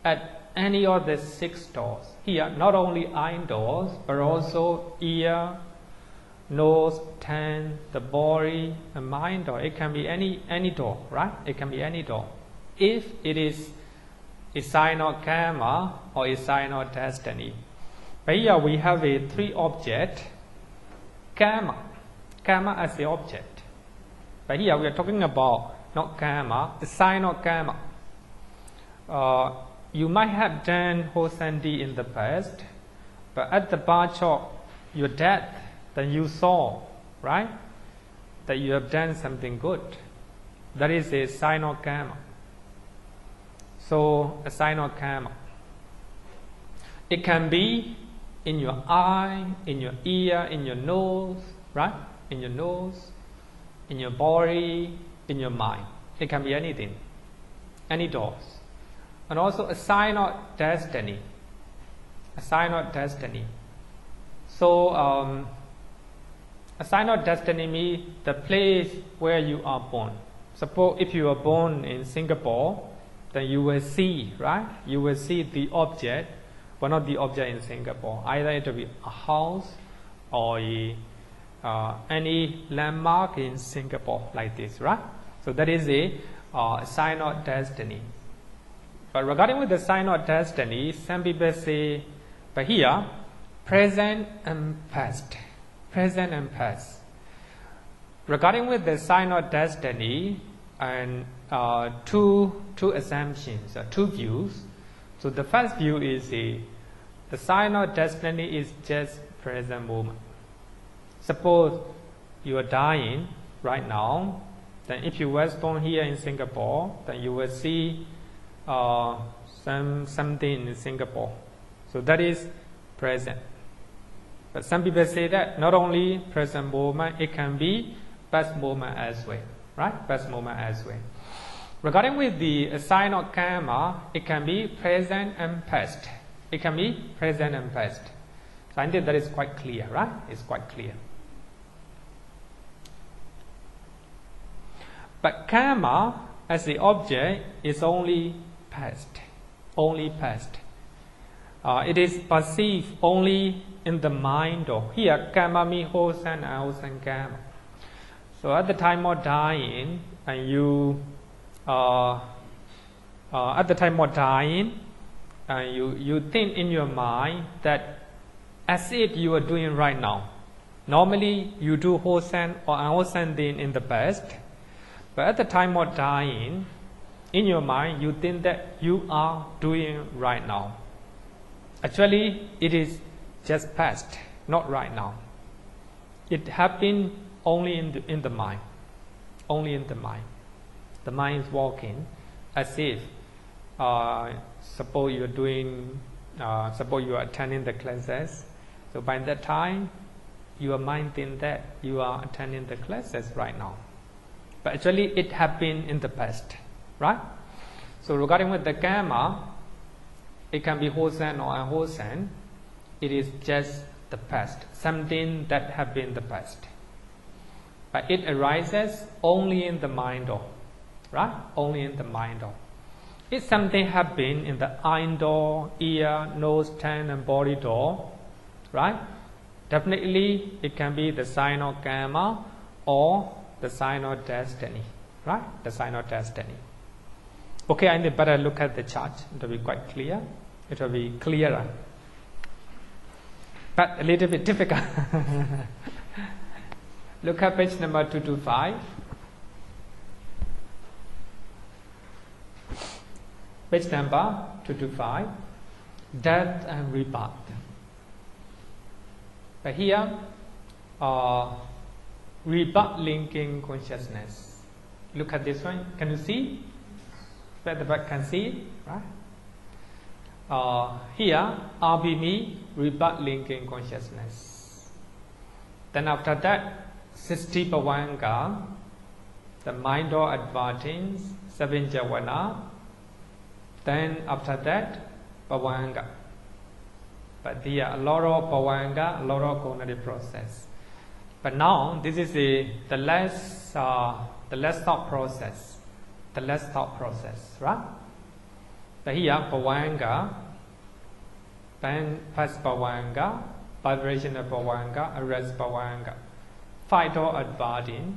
at any of the 6 doors. Here, not only eye doors, but also ear, nose, tongue, the body, the mind door. It can be any door, right? It can be any door. If it is a sign of karma or a sign of destiny. But here we have a 3 object. Karma as the object. But here we are talking about not karma, the sign of karma. You might have done wholesome deed in the past, but at the batch of your death, then you saw, right, that you have done something good. That is a sign of karma. So, a sign of karma. It can be in your eye, in your ear, in your nose, right? In your nose, in your body, in your mind. It can be anything, any doors. And also a sign of destiny. A sign of destiny. So, a sign of destiny means the place where you are born. Suppose if you are born in Singapore, then you will see, right? You will see the object, but not the object in Singapore. Either it will be a house or any landmark in Singapore like this, right? So that is a sign of destiny. But regarding with the sign of destiny, some people say, but here, present and past. Present and past. Regarding with the sign of destiny, and two assumptions, 2 views. So the first view is the sign of destiny is just present moment. Suppose you are dying right now, then if you were born here in Singapore, then you will see something in Singapore. So that is present. But some people say that not only present moment, it can be past moment as well, right? Past moment as well. Regarding with the sign of karma, it can be present and past. It can be present and past. So I think that is quite clear, right? It's quite clear. But karma as the object is only past. Only past. It is perceived only in the mind. Or here, karma means wholesome and unwholesome karma. So at the time of dying, and you you think in your mind that as if you are doing right now. Normally, you do wholesome or unwholesome thing in the past, but at the time of dying, in your mind, you think that you are doing right now. Actually, it is just past, not right now. It happened only in the mind. Only in the mind. The mind is walking as if, suppose you are attending the classes. So by that time, your mind thinks that you are attending the classes right now. But actually, it happened in the past, right? So regarding with the karma, it can be wholesome or unwholesome. It is just the past, something that happened in the past. But it arises only in the mind door, right? Only in the mind door. If something happened in the eye door, ear, nose, tongue, and body door, right? Definitely, it can be the sign of karma or the sign of destiny, right? The sign of destiny. Okay, I need better look at the chart. It will be quite clear. It will be clearer, but a little bit difficult. Look at page number 225. Page number 225. Death and rebirth. But here, rebirth linking consciousness. Look at this one. Can you see? At the back can see, right? Here, RBME, rebirth linking consciousness. Then after that, 60 Pavanga, the mind or advertings, 7 Javana. Then after that, Pavanga. But there are a lot of Pavanga, a lot of cognitive process. But now, this is the last thought process. the less thought process, right? But here, Bhavanga, then fast Bhavanga, vibrational Bhavanga, arrest Bhavanga, 5 door adverting.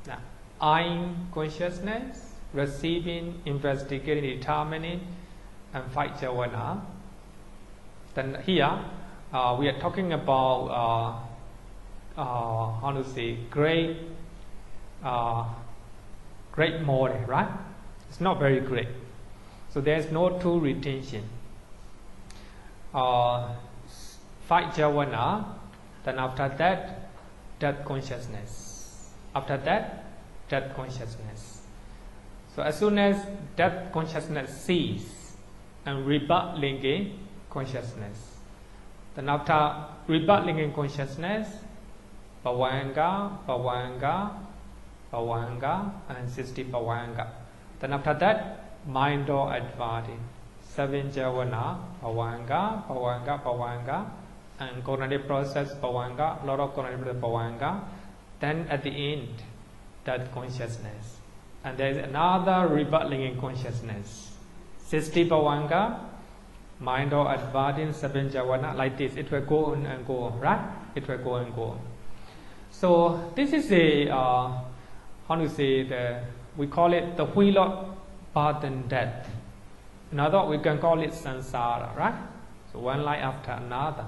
Now, eyeing consciousness, receiving, investigating, determining, and 5 jhana. Then here, we are talking about great model, right? It's not very great. So there's no true retention. 5 jhana, then after that, death consciousness. After that, death consciousness. So as soon as death consciousness ceases and rebirth linking consciousness, then after rebirth linking consciousness, Bhavanga, and 60 Bhavanga. Then after that, mind door adverting. 7 jhana, Bhavanga, and cognitive process Bhavanga, lot of cognitive Bhavanga. Then at the end, that consciousness. And there is another rebirth linking consciousness. 60 Bhavanga, mind door adverting, 7 jhana, like this. It will go on and go on, right? It will go and go on. So this is a we call it the wheel of birth and death. Another we can call it samsara, right? So one life after another.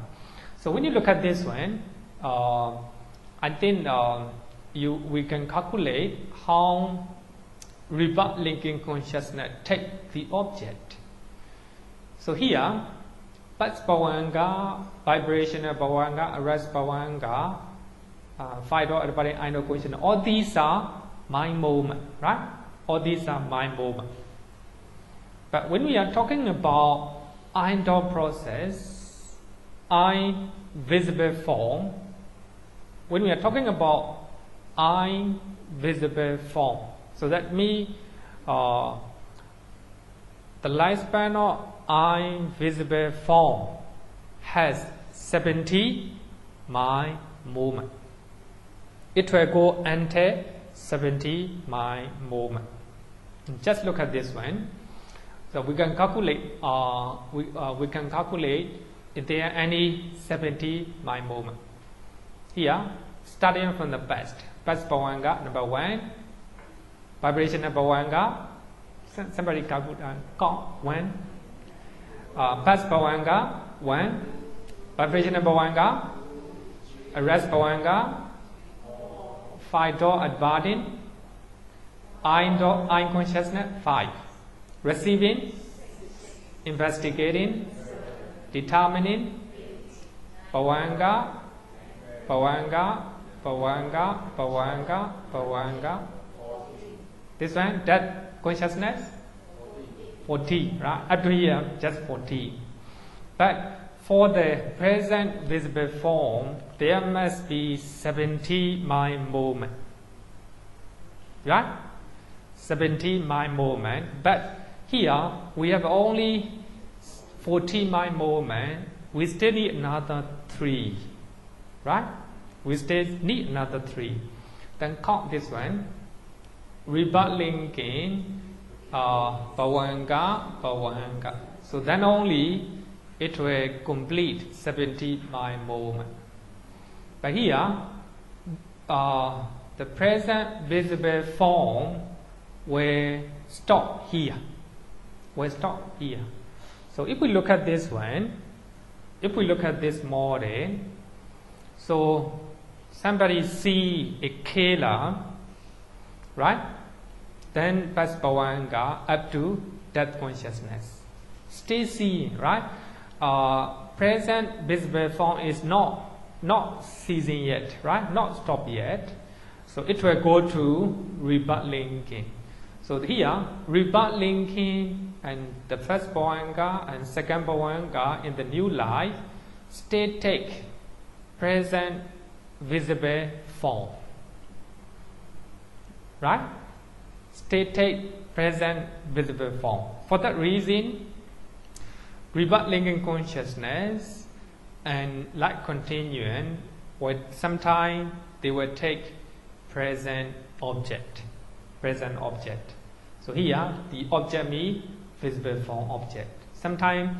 So when you look at this one, I think we can calculate how rebirth linking consciousness take the object. So here, Pats Bhavanga, vibrational Bhavanga, arrest Bhavanga, 5 door adverting, I know consciousness. All these are mind movement, right? All these are mind movement. But when we are talking about I door process, I visible form, when we are talking about I visible form, so that means the lifespan of I visible form has 70 mind movement. It will go enter 70 mind movement. Just look at this one. So we can calculate. We can calculate if there are any 70 mind movement. Here, starting from the best. Best Bhavanga number 1. Vibration number 1. Somebody calculate. Count 1. Best Bhavanga 1. Vibration number 1. Arrest Bhavanga. 5 door adverting. I consciousness 5. Receiving, investigating, determining, Bhavanga. This one, that consciousness 40, right? Up to here, just 40. But for the present visible form, there must be 70 mind movement. Right? 70 mind movement. But here, we have only 40 mind movement. We still need another 3. Right? We still need another 3. Then count this one. Rebirth linking, Bhavanga. So then only it will complete 70 mind movement. But here, the present visible form will stop here. So if we look at this one, if we look at this model, so somebody see a killer, right? Then pass Bhavanga up to death consciousness. Still seeing, right? Present visible form is not ceasing yet, right? Not stopped yet. So it will go to rebirth linking. So here, rebirth linking and the first Bhavanga and second Bhavanga in the new life still take present visible form. Right? Still take present visible form. For that reason, rebirth linking consciousness and life continuum, sometimes they will take present object. So here, the object means visible form object. Sometimes,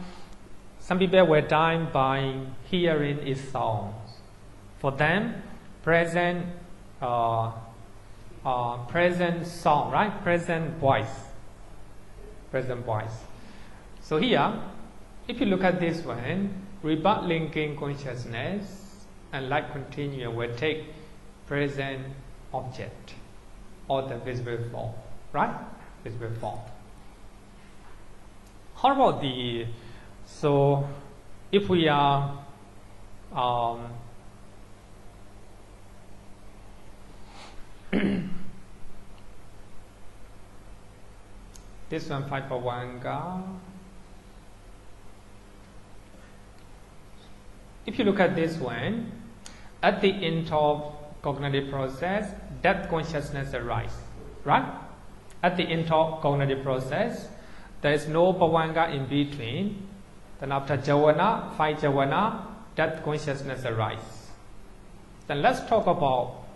some people were dying by hearing its sounds. For them, present sound, right? Present voice. So here, if you look at this one, rebirth linking consciousness and light continuum will take present object or the visible form, right? Visible form. How about so if we are this one, five Bhavanga. If you look at this one, at the end of cognitive process, depth consciousness arises, right? At the end of cognitive process, there is no Bhavanga in between. Then after Javana, five Javana, depth consciousness arises. Then let's talk about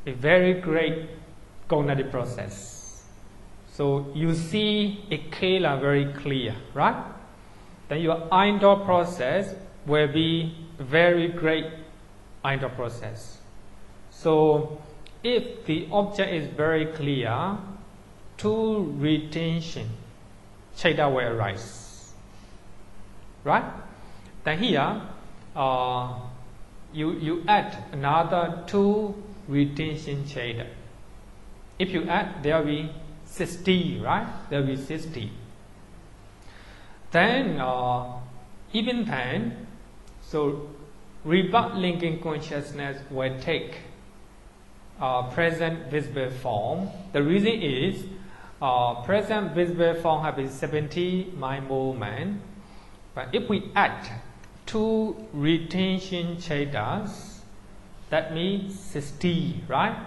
a very great cognitive process. So you see a kela very clear, right? Then your indoor process will be very great indoor process. So if the object is very clear, two retention chaita will arise, right? Then here you add another two retention chaita. If you add, there will be 60, right? There will be 60. Then even then, so rebirth linking consciousness will take present visible form. The reason is present visible form has 70 mind movement, but if we add two retention chaitas, that means 60, right?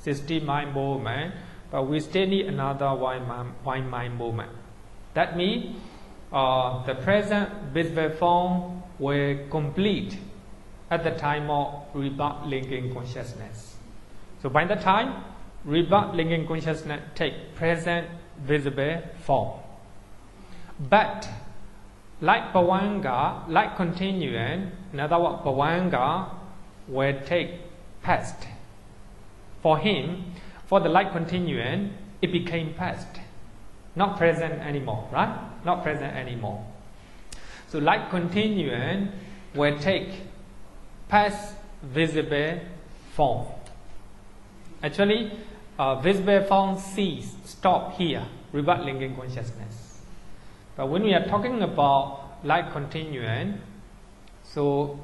60 mind movement, but we still need another one mind movement. That means the present visible form will complete at the time of rebirth linking consciousness. So by the time rebirth linking consciousness take present visible form. But like Bhavanga, like continuing, in other words, Bhavanga will take past. For him, for the light continuing, it became past, not present anymore, right? Not present anymore. So light continuing will take past visible form. Actually, visible form cease, stop here, rebirth linking consciousness. But when we are talking about light continuing, so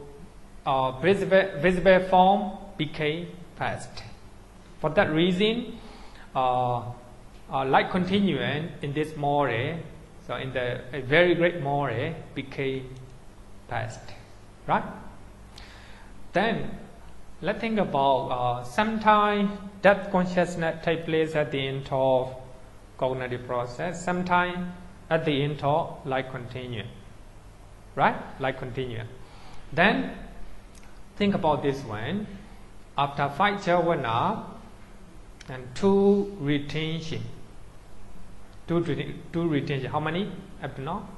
visible form became past. For that reason, light continuing in this more, so in the a very great more, became past, right? Then let's think about sometimes that consciousness takes place at the end of cognitive process, sometimes at the end of light continuing, right? Light continuing. Then think about this one. After 5 jhavana and 2 retention. 2 retention. How many? Up to now?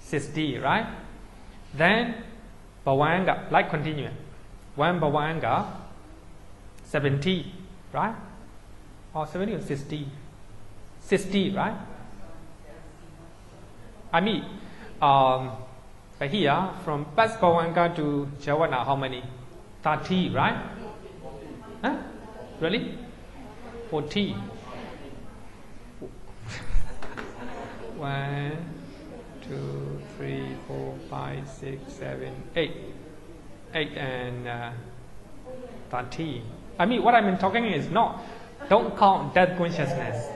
60, right? Then Bhavanga, light continuing. 1 Bhavanga, 70, right? Or 70 or 60? 60, right? I mean, here from past Bhavanga to Javana, how many? 30, right? Huh? Really? 40. 1, 2, 3, 4, 5, 6, 7, 8. 8 and 30. I mean, what I'm talking is don't count that consciousness.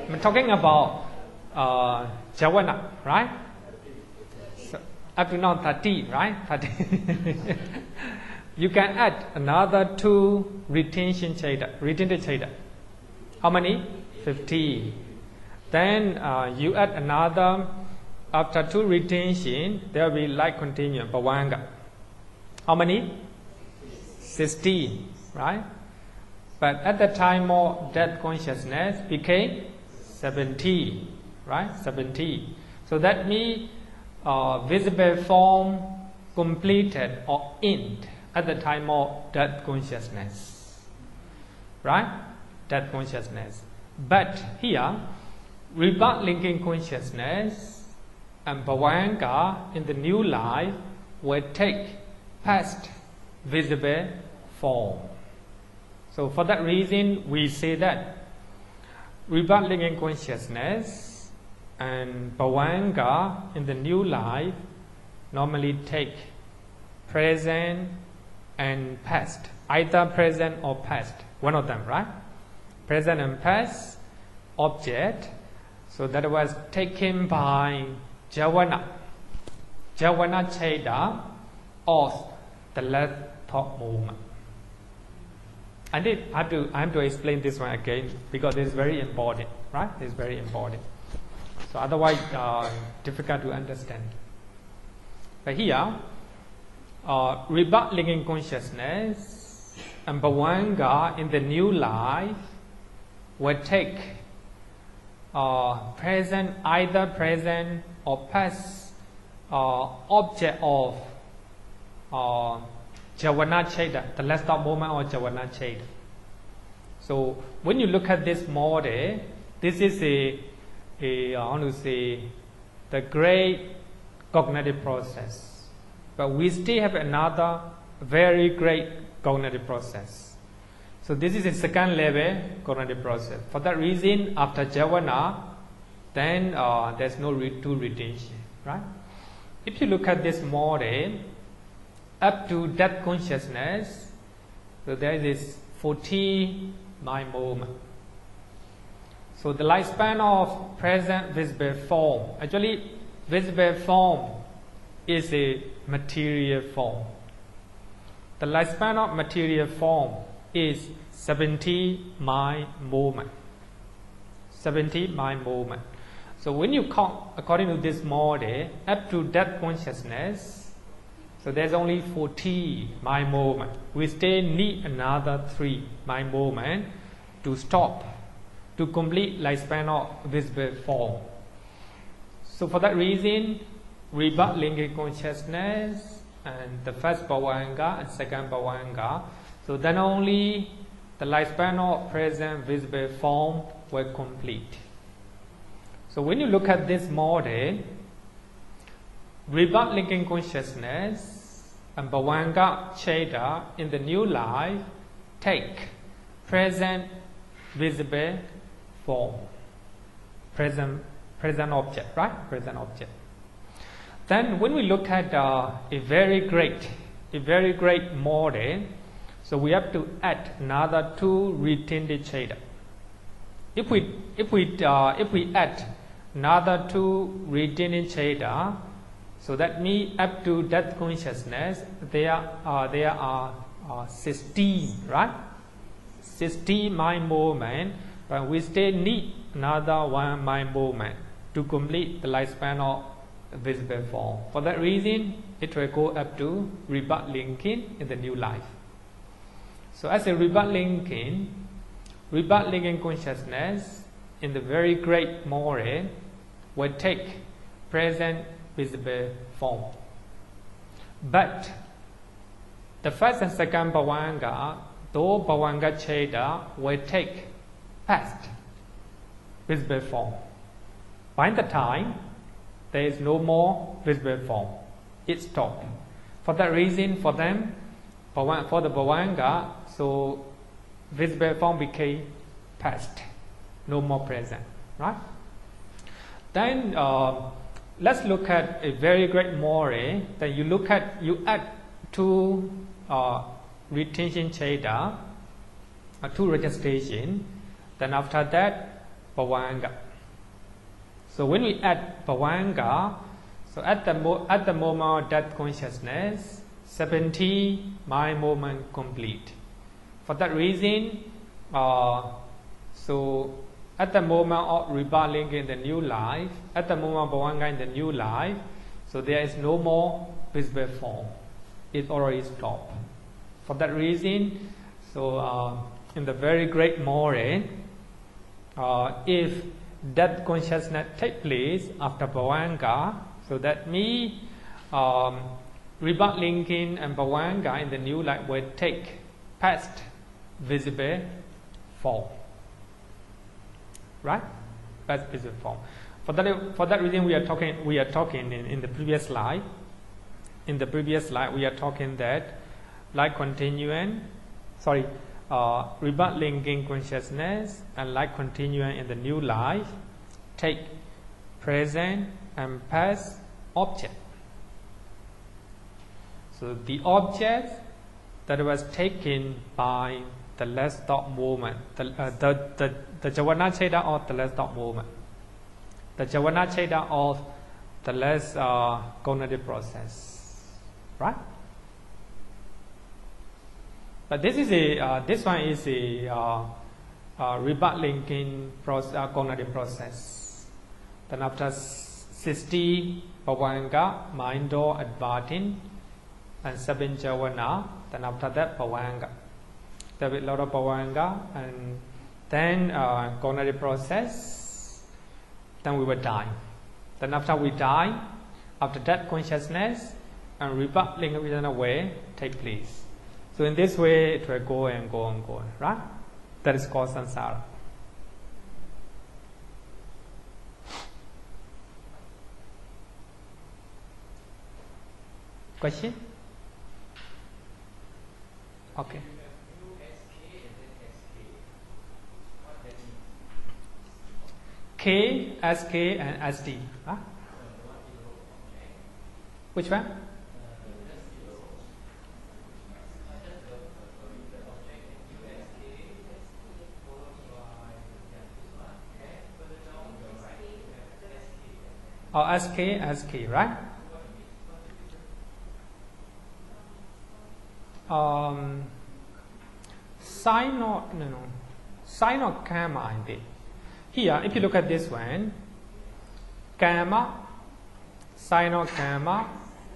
I'm talking about Javana, right? So, up to now 30, right? 30. You can add another 2 retention chaita. How many? 50. Then you add another, after 2 retention, there will be light continuum, Bhavanga. How many? 60, right? But at the time of death consciousness became 70, right? 70. So that means visible form completed or end at the time of death consciousness, right? Death consciousness. But here, rebirth linking consciousness and bhavanga in the new life will take past visible form. So for that reason, we say that rebirth linking consciousness and bhavanga in the new life normally take present and past, either present or past, one of them, right? Present and past object. So that was taken by Javana Cheda of the last thought movement. I have to explain this one again because it is very important, right? It is very important. So otherwise, difficult to understand. But here, rebirth linking consciousness and bhavanga in the new life will take either present or past object of Javana Cheda, the last thought moment of Javana Cheda. So when you look at this model, this is the great cognitive process. But we still have another very great cognitive process. So this is a second level cognitive process. For that reason, after Javana, then there's no true retention, right? If you look at this model, up to death consciousness, so there is this 40 mind movement. So the lifespan of present visible form, actually visible form is a material form. The lifespan of material form is 70 mind movement. 70 mind movement. So when you count according to this model, up to death consciousness, so there's only 40 mind movement. We still need another 3 mind movement to stop, to complete lifespan of visible form. So for that reason, rebirth linking consciousness and the first bhavanga and second bhavanga, so then only the lifespan of present visible form will complete. So when you look at this model, rebirth linking consciousness and bhavanga cheda in the new life take present visible form, present object, right? Present object. Then when we look at a very great model, so we have to add another 2 retained cheda. If we add another 2 retained cheda, so that means up to death consciousness, there are 16, right? 16 mind movement, but we still need another 1 mind movement to complete the lifespan of visible form. For that reason, it will go up to rebirth linking in the new life. So as a rebirth linking consciousness in the very great model will take present visible form. But the first and second bhavanga, though bhavanga cheda will take past visible form. By the time there is no more visible form, it stops. For that reason, for them, for the bhavanga, so visible form became past, no more present, right? Then let's look at a very great model. Then you add 2 retention cheda, 2 registration. Then after that, bhavanga. So when we add bhavanga, so at the moment of death consciousness, 70 mind movement complete. For that reason, so at the moment of rebirth linking in the new life, at the moment of bhavanga in the new life, so there is no more visible form. It already stopped. For that reason, so in the very great model, if that consciousness take place after Bhavanga. So that means rebirth linking and Bhavanga in the new life will take past visible form. Right? Past visible form. For that reason, we are talking in the previous slide. In the previous slide, we are talking that life continuing, rebirth linking consciousness and life continuing in the new life take present and past object. So the object that was taken by the last thought movement, the Javana Cheda of the last thought movement, the Javana Cheda of the last cognitive process, right? But this one is a rebirth linking cognitive process. Then after 60 Bhavanga, mind door adverting, and 7 Javana, then after that Bhavanga. There will be a lot of Bhavanga, and then cognitive process, then we will die. Then after we die, after that consciousness and rebirth linking within a way take place. So in this way it will go and go and go, right? That is called samsara. Question? Okay. K, SK and SD. Huh? Which one? Oh, SK, right? Sign of karma indeed. Here, if you look at this one, karma, sign of karma,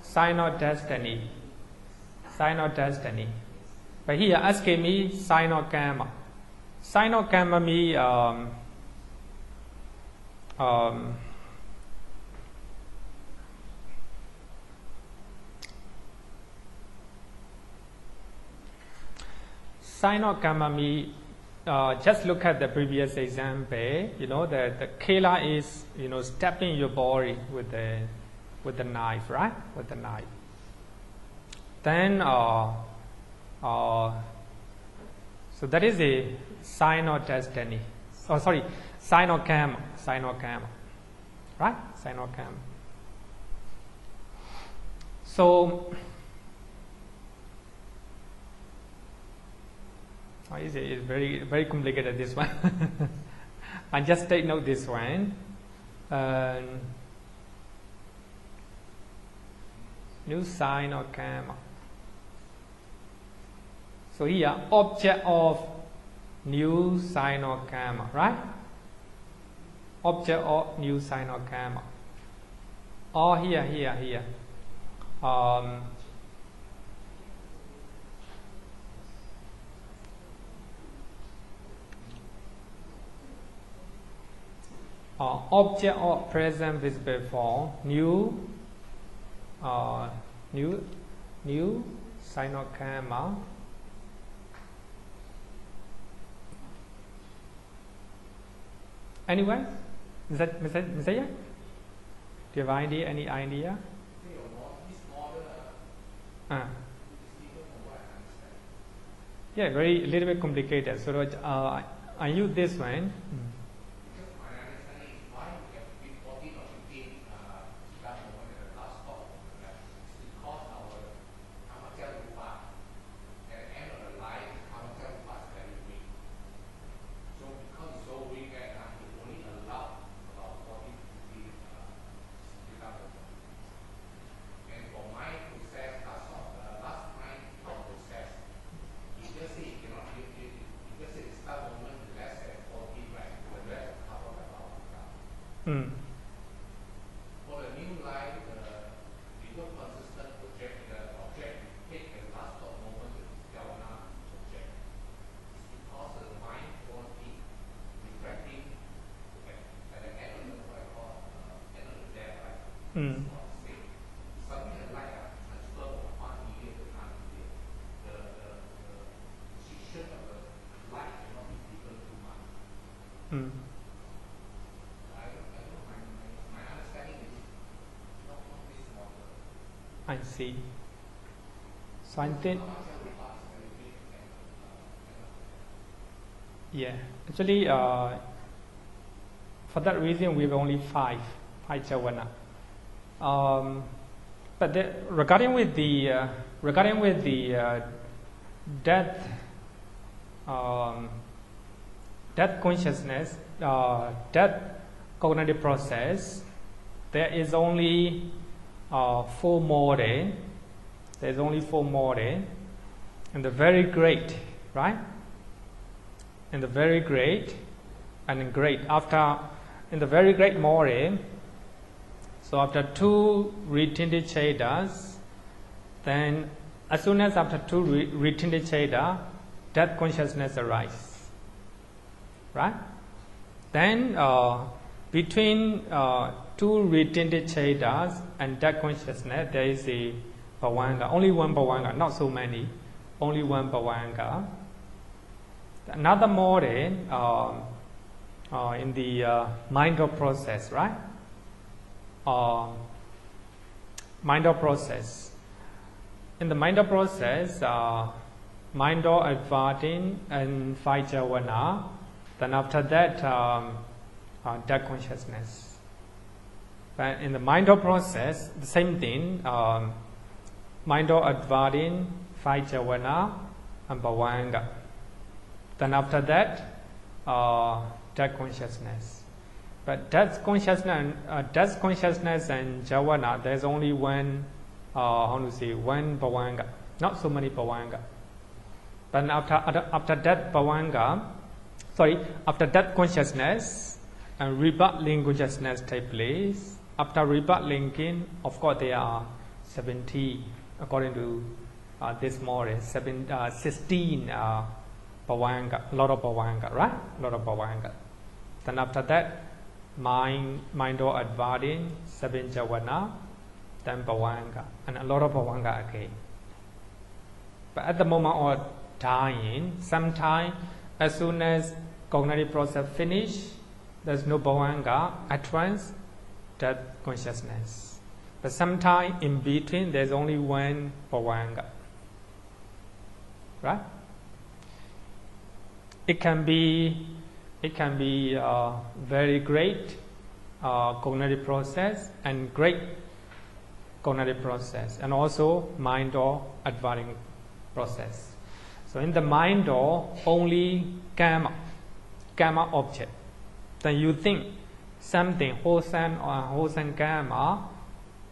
sign of destiny, sign of destiny. But here, SK means sign of karma. Sign of karma means sign of karma means just look at the previous example. You know that the killer is stabbing your body with the knife, right? With the knife. Then so that is a sign of destiny. Oh, sorry, sign of karma. Sign of karma, right? Sign of karma. So. It's very very complicated, this one. I just take note this one. New sign of karma. So here, object of new sign of karma, right? Object of new sign of karma. Oh, here. Object of present visible form, new sign of karma. Anyway, is that Mr. Do you have idea? Any idea? Yeah, a little bit complicated. So I use this one. For a new life, the consistent object take the last of moment to Javana object. It's because the mind won't keep reflecting at Mm. Something like a transfer from one medium to another medium. The precision of the light cannot be different too much. Mm. I don't know, my understanding is not this model. I see. So I think, yeah, actually, for that reason, we have only five jhavana. But regarding with the death consciousness, death cognitive process, there is only 4 more. There's only 4 more, and the very great, right? And the very great, and great after in the very great more. So after 2 retinted chetas, then as soon as after 2 retinted cheta, death consciousness arises, right? Then between 2 retinted chetas and death consciousness, there is a bhavanga, only one bhavanga, not so many, only one bhavanga. Another mode in the mind process, right? Mind process. In the mind process, mind adverting and 5 jhavana. Then after that, death consciousness. But in the mind process, the same thing. Mind adverting 5 jhavana and bhavanga. Then after that, death consciousness. But death consciousness and jhavana, there's only one, one bhavanga, not so many bhavanga. But after that bhavanga, after death consciousness and rebirth link consciousness take place. After rebirth linking, of course, there are 70, according to this model, 16 bhavanga, a lot of bhavanga, right? A lot of bhavanga. Then after that, mind adverting, 7 jhavana, then bhavanga, and a lot of bhavanga again. But at the moment of dying, sometime as soon as cognitive process finish, there's no bhavanga, at once death consciousness. But sometime in between, there's only one bhavanga, right? It can be very great cognitive process and great cognitive process, and also mind or adverting process. So in the mind or only karma object. Then you think something wholesome or unwholesome karma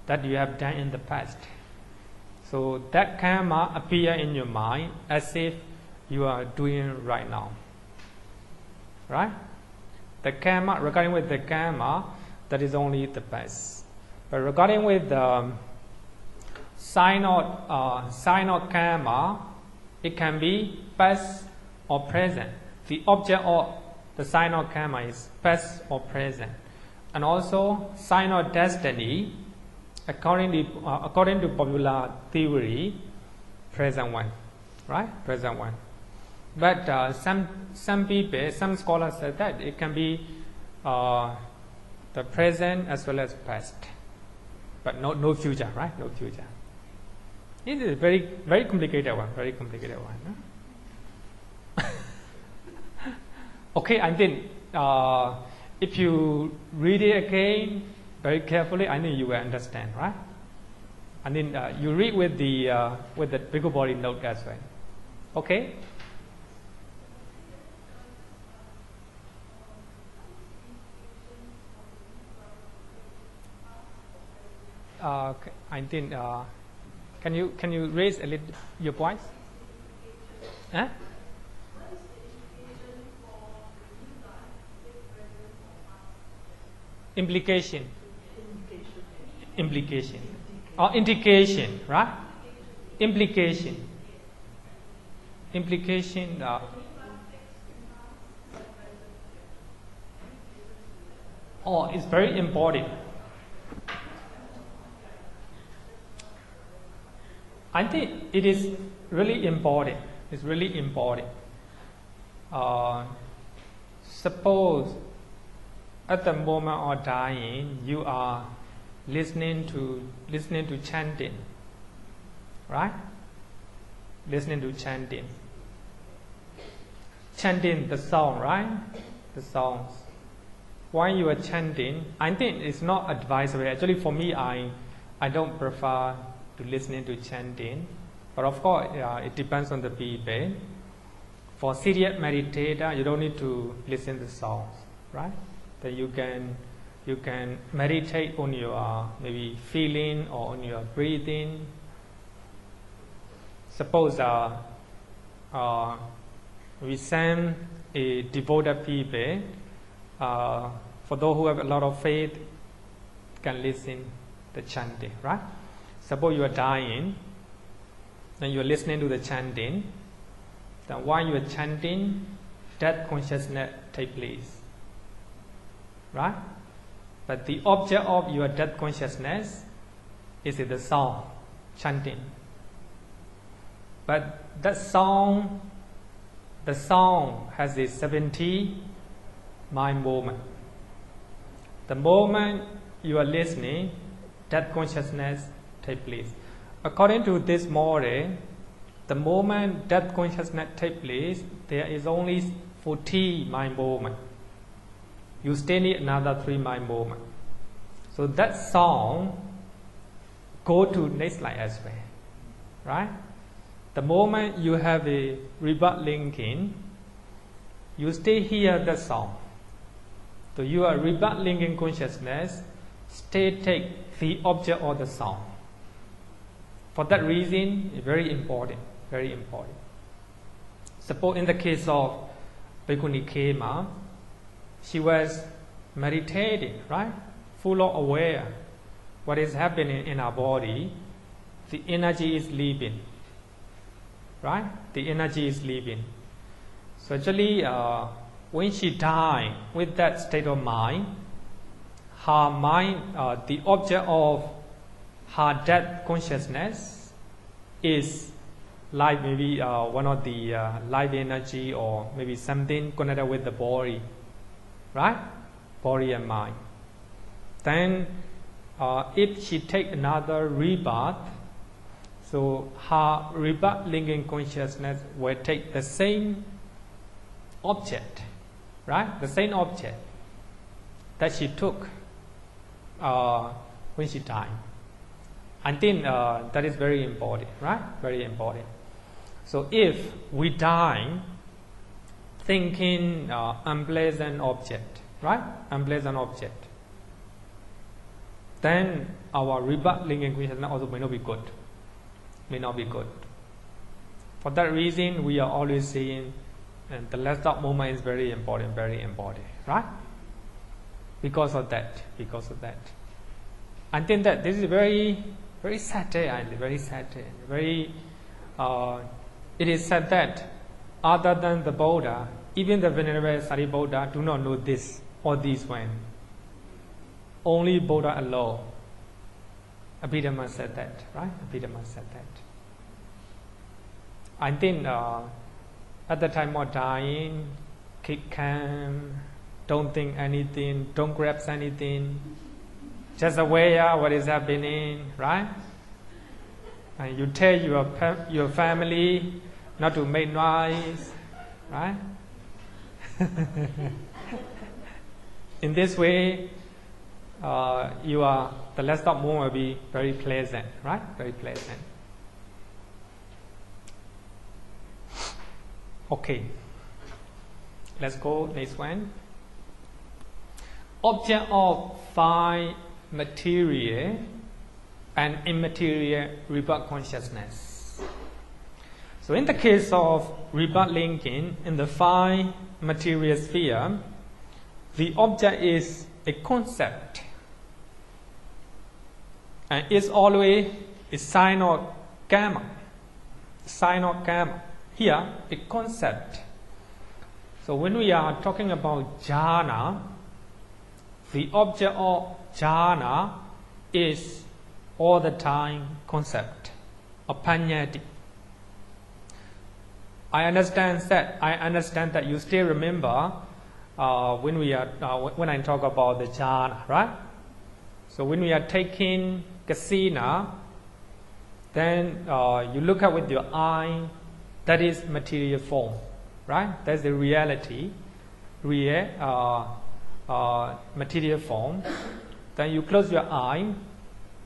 that you have done in the past. So that karma appear in your mind as if you are doing right now. Right? The karma, regarding with the karma, that is only the past. But regarding with the sign of karma, it can be past or present. The object of the sign of karma is past or present. And also sign of destiny, according to popular theory, present one. Right? Present one. But some people, some scholars said that it can be the present as well as past, but no future, right? No future. It is a very, very complicated one. Very complicated one. No? Okay, I think if you read it again very carefully, I think you will understand, right? I mean, you read with the bigger body note as well. Okay. I think can you raise a little your voice? Huh? Implication or indication, right? Implication. It's very important. I think it is really important. It's really important. Suppose at the moment of dying, you are listening to chanting, right? Listening to chanting the song, right? The songs. While you are chanting, I think it's not advisable. Actually, for me, I don't prefer to listening to chanting, but of course, it depends on the people. For serious meditator, you don't need to listen to songs, right? Then you can meditate on your maybe feeling or on your breathing. Suppose we send a devoted people. For those who have a lot of faith, can listen the chanting, right? Suppose you are dying, and you are listening to the chanting. Then while you are chanting, death consciousness take place, right? But the object of your death consciousness is the song, chanting. But that song, the song has a 70 mind movement. The moment you are listening, that consciousness takes place. According to this model, the moment that consciousness takes place, there is only 40 mind movement. You still need another 3 mind movement. So that song go to next life as well, right? The moment you have a rebirth linking, you still hear the song. So your rebirth linking consciousness still take the object of the song. For that reason, it's very important, very important. Suppose in the case of Bhikkhuni Khema, she was meditating, right? Full of aware what is happening in our body. The energy is leaving, right? The energy is leaving. So actually, when she died with that state of mind, her mind, the object of her death consciousness is like maybe one of the life energy or maybe something connected with the body, right? Body and mind. Then if she take another rebirth, so her rebirth linking consciousness will take the same object, right? The same object that she took when she died. I think that is very important, right? Very important. So if we die thinking unpleasant object, right? Unpleasant object, then our rebirth linking consciousness also may not be good. May not be good. For that reason, we are always saying, and the last stop moment is very important, right? Because of that. I think that this is very, very sad day, very sad day. It is said that other than the Buddha, even the Venerable Sariputta do not know this or this one. Only Buddha alone. Abhidhamma said that, right? Abhidhamma said that. I think at the time of dying, keep calm, don't think anything, don't grasp anything, just aware what is happening, right? And you tell your family not to make noise, right? In this way, the last stop moment will be very pleasant, right? Very pleasant. Okay, let's go next one. Object of 5 material and immaterial rebirth consciousness. So in the case of rebirth linking in the 5 material sphere, the object is a concept, and it's always a sign of karma. Sign of karma. Here, a concept. So when we are talking about jhana, the object of jhana is all the time concept. or panyati. I understand that you still remember when I talk about the jhana, right? So when we are taking kasina, then you look at with your eye, that is material form, right? That's the reality, material form. Then you close your eye,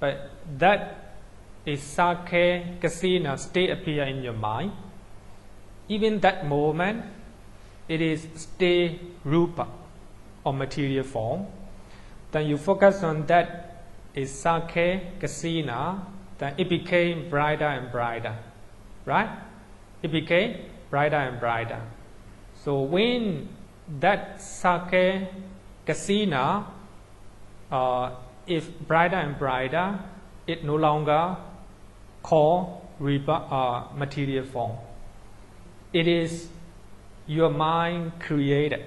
but that is sake kasina still appear in your mind. Even that moment, it is still rupa or material form. Then you focus on that is sake kasina, then it became brighter and brighter, right? It became brighter and brighter. So when that sake kasina is brighter and brighter, it no longer called material form. It is your mind created.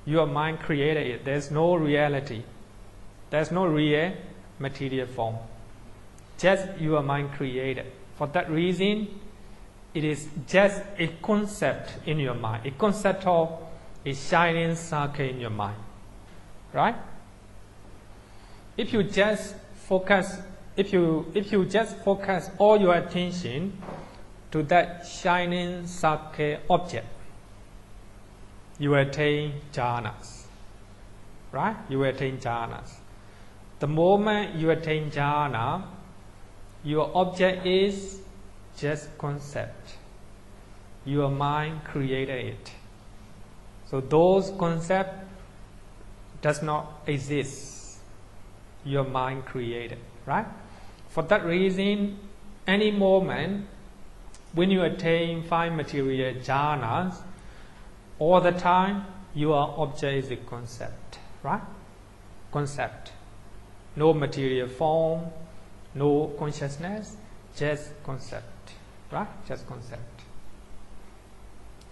Your mind created it. There's no reality. There's no real material form. Just your mind created. For that reason, it is just a concept in your mind. A concept of a shining sake in your mind. Right? If you just focus all your attention to that shining sake object, you attain jhanas. Right? You attain jhanas. The moment you attain jhana, your object is just concept. Your mind created it. So those concepts does not exist. Your mind created. Right? For that reason, any moment when you attain 5 material jhanas, all the time your object is a concept, right? Concept. No material form, no consciousness, just concept, right? Just concept.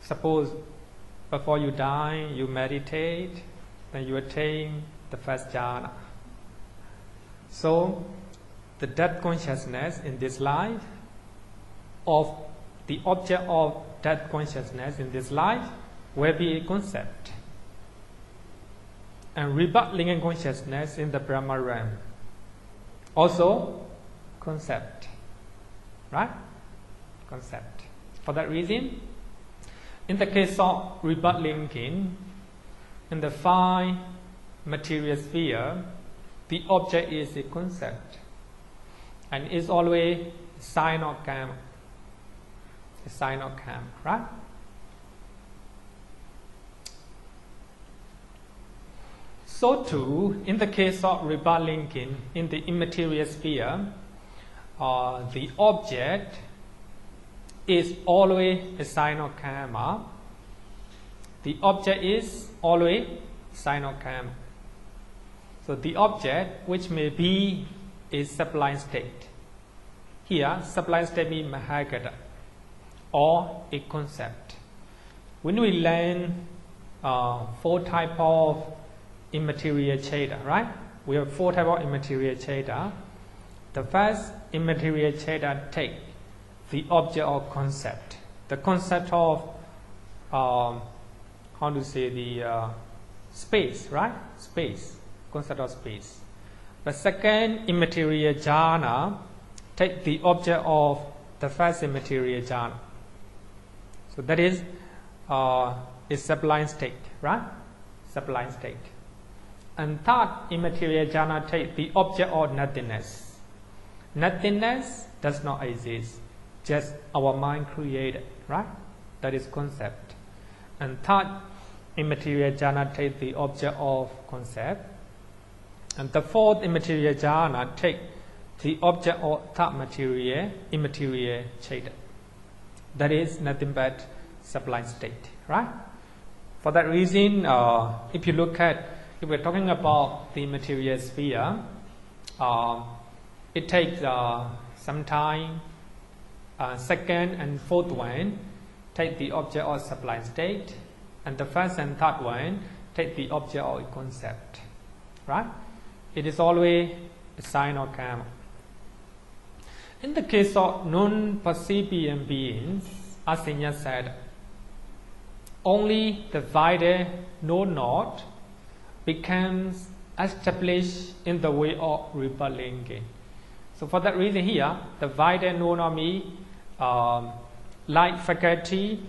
Suppose before you die, you meditate, then you attain the first jhana. So the death consciousness in this life of the object of that consciousness in this life will be a concept. And rebutting consciousness in the Brahma realm also concept. Right? Concept. For that reason, in the case of rebutting in the 5 material sphere, the object is a concept. And is always a sign of karma. A sign of karma, right? So too, in the case of rebutting in the immaterial sphere, the object is always a sign of karma. The object is always a sign of karma. So the object, which may be a sublime state. Here, sublime state means mahagata, or a concept. When we learn 4 types of immaterial chaita, right? We have 4 types of immaterial chaita. The first immaterial chaita take the object or concept. The concept of space, right? Space. Concept of space. The second immaterial jhana take the object of the first immaterial jhana. So that is a sublime state, right? Sublime state. And third immaterial jhana take the object of nothingness. Nothingness does not exist. Just our mind created, right? That is concept. And third immaterial jhana take the object of concept. And the fourth immaterial jhana take the object of third material, immaterial chaita. That is nothing but sublime state, right? For that reason, if we're talking about the material sphere, it takes some time. Second and fourth one take the object of sublime state, and the first and third one take the object of a concept, right? It is always a sign of karma. In the case of non-percipient beings, as Sinya said, only the vital know-not becomes established in the way of rebirth linking. So for that reason here, the vital know-not means light faculty,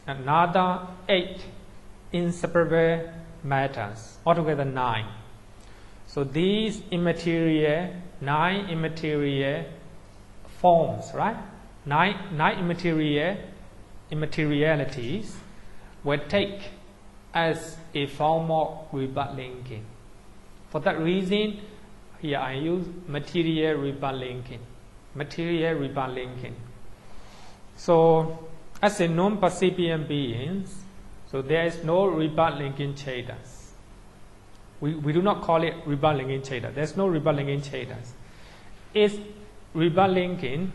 another 8 inseparable matters, altogether 9. So these immaterial, 9 immaterial forms, right? 9 immaterialities will take as a form of rebirth linking. For that reason, here I use material rebirth linking. Material rebirth linking. So, as a non-percipient beings, so there is no rebirth linking chains. We do not call it rebirth linking chain. There is no rebirth linking chains. It's rebirth linking.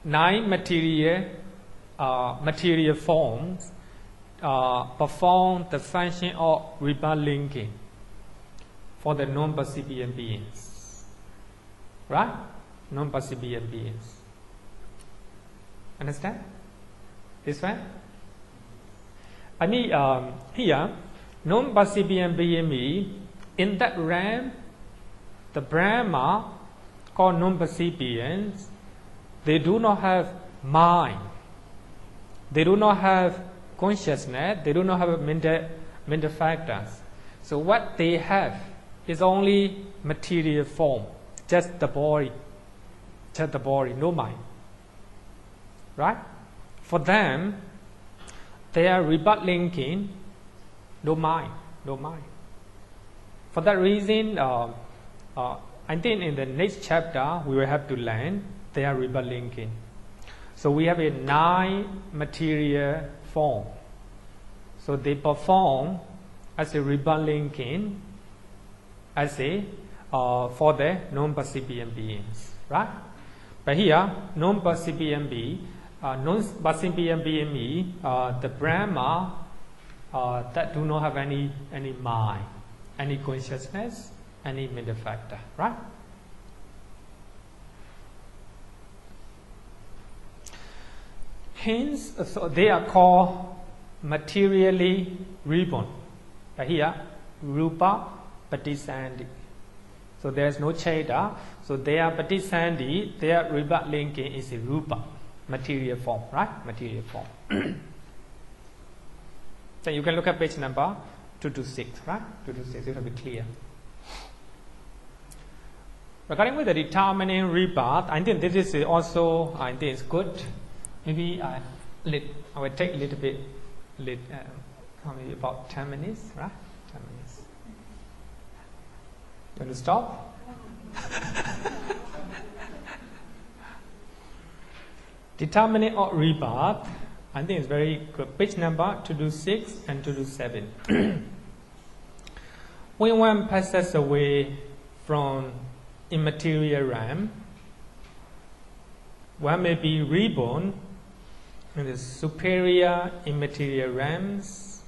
9 material forms perform the function of rebirth linking for the non-percipient beings. Right? Non-percipient beings. Understand? This one? I mean, here, non-percipient being means, in that realm, the Brahma, called non-percipients, they do not have mind. They do not have consciousness. They do not have mental factors. So what they have is only material form, just the body, no mind. Right? For them, they are rebirth linking, no mind. For that reason, I think in the next chapter we will have to learn they are rebirth linking. So we have a 9 material form. So they perform as a rebirth linking, as a for the non-percipient beings, right? But here, non-percipient being means the Brahma that do not have any mind, any consciousness, any mental factor, right? Hence, so they are called materially reborn. But here, rupa patisandi. So there is no cheda. So they are patisandi. Their rebirth linking is a rupa, material form, right? Material form. So you can look at page number 226, right? 226, it will be clear. Regarding with the determining rebirth, I think this is also, I think it's good. Maybe I will take a little bit, maybe about 10 minutes, right? 10 minutes. You want to stop? Determining of rebirth, I think it's very good. Page number 226 and 227. When one passes away from immaterial realm, one may be reborn in the superior immaterial realms,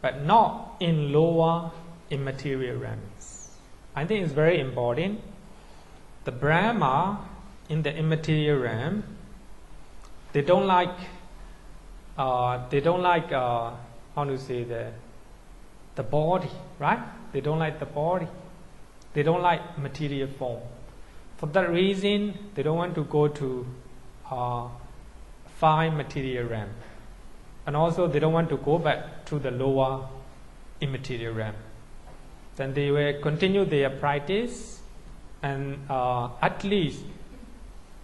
but not in lower immaterial realms. I think it's very important. The Brahma in the immaterial realm, they don't like how to say the body, right? They don't like the body. They don't like material form. For that reason, they don't want to go to 5 material realm. And also they don't want to go back to the lower immaterial realm. Then they will continue their practice, and at least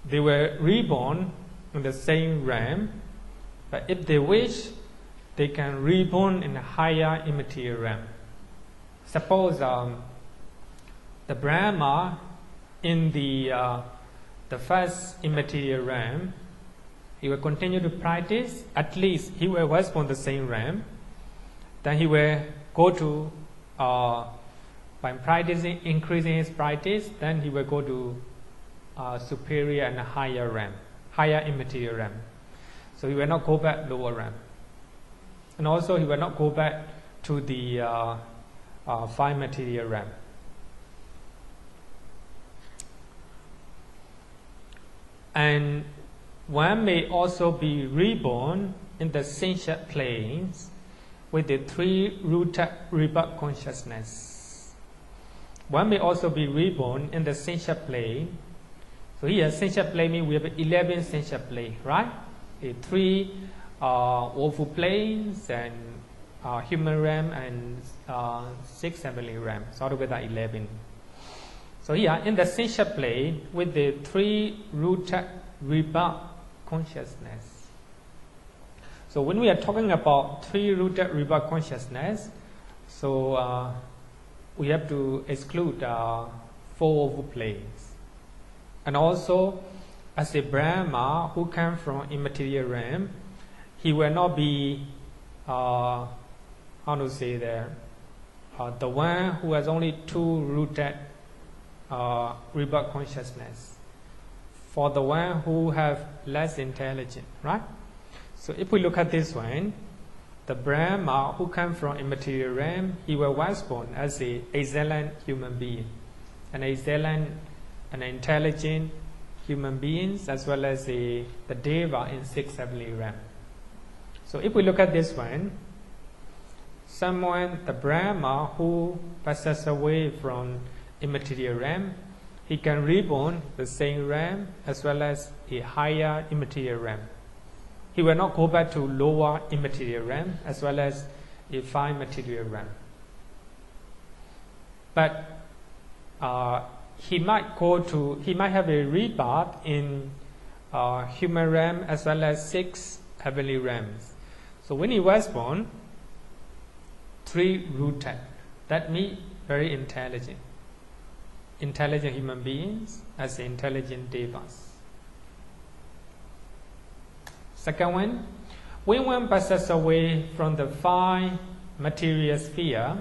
they were reborn in the same realm. But if they wish, they can reborn in a higher immaterial realm. Suppose the Brahma in the first immaterial realm, he will continue to practice. At least he will work on the same realm. Then he will go to by practicing, increasing his practice. Then he will go to superior and higher realm, higher immaterial realm. So he will not go back lower realm, and also he will not go back to the 5 material realm. And one may also be reborn in the sensual planes with the three-rooted rebirth consciousness. One may also be reborn in the sensual plane. So here, sensual plane means we have 11 sensual planes, right? The three woeful planes and human realm and 6 heavenly realms, altogether 11. So here, in the sensual plane with the three-rooted rebirth consciousness. So when we are talking about three-rooted rebirth consciousness, so we have to exclude 4 woeful planes. And also, as a Brahma who comes from immaterial realm, he will not be, the one who has only 2 rooted rebirth consciousness. For the one who have less intelligence, right? So if we look at this one, the Brahma who comes from immaterial realm, he was born as an excellent human being, an excellent and intelligent human beings, as well as the Deva in 6 heavenly realm. So if we look at this one, someone, the Brahma who passes away from immaterial realm, he can reborn the same realm as well as a higher immaterial realm. He will not go back to lower immaterial realm as well as a fine material realm. But he might have a rebirth in human realm as well as 6 heavenly realms. So when he was born, 3-rooted, that means very intelligent human beings as intelligent devas. Second one, when one passes away from the 5 material sphere,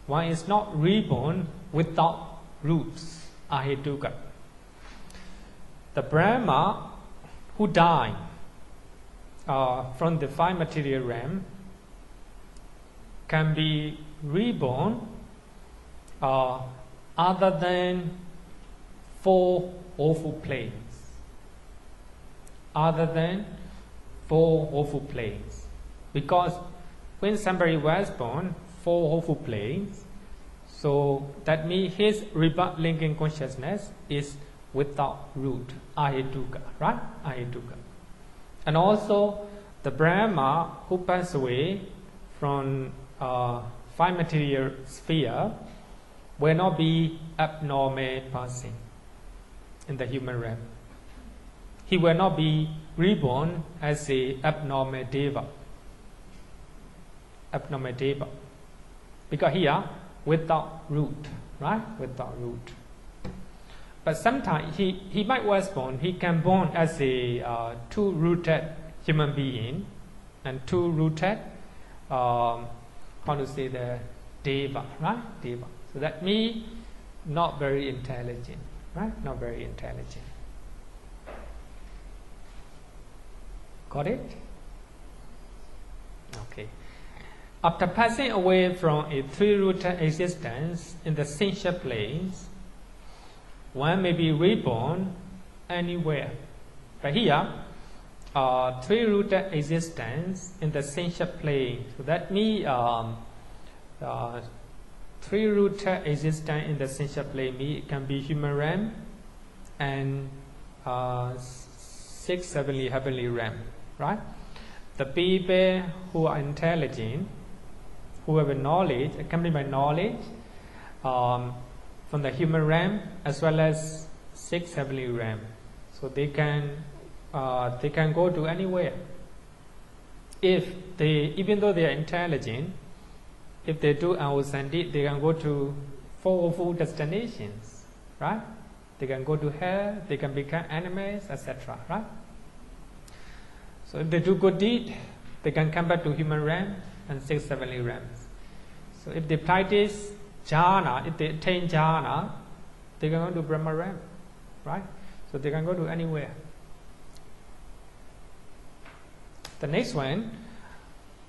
one is not reborn without roots, ahetuka. The Brahma who died from the 5 material realm can be reborn other than 4 woeful planes. Other than 4 woeful planes. Because when somebody was born, 4 woeful planes, so that means his rebirth linking consciousness is without root, ahetuka, right? Ahetuka. And also the Brahma who passed away from 5 material sphere will not be abnormal person in the human realm. He will not be reborn as a abnormal deva. Abnormal deva. Because here, without root, right? Without root. But sometimes he might was born, he can born as a 2-rooted human being and 2-rooted, deva, right? Deva. So that means not very intelligent, right? Not very intelligent. Got it? Okay. After passing away from a 3-rooted existence in the sensual planes, one may be reborn anywhere. But here, 3-rooted existence in the sensual plane. So that means 3-rooted existence in the sensual plane means it can be human realm and 6 heavenly realm, right? The people who are intelligent, who have a knowledge, accompanied by knowledge, from the human realm as well as 6 heavenly realm, so they can go to anywhere. Even though they are intelligent, if they do Ahusandi, they can go to 4 woeful destinations, right? They can go to hell, they can become animals, etc., right? So if they do good deed, they can come back to human realm and 6 heavenly realms. So if they practice jhana, if they attain jhana, they can go to Brahma realm, right? So they can go to anywhere. The next one,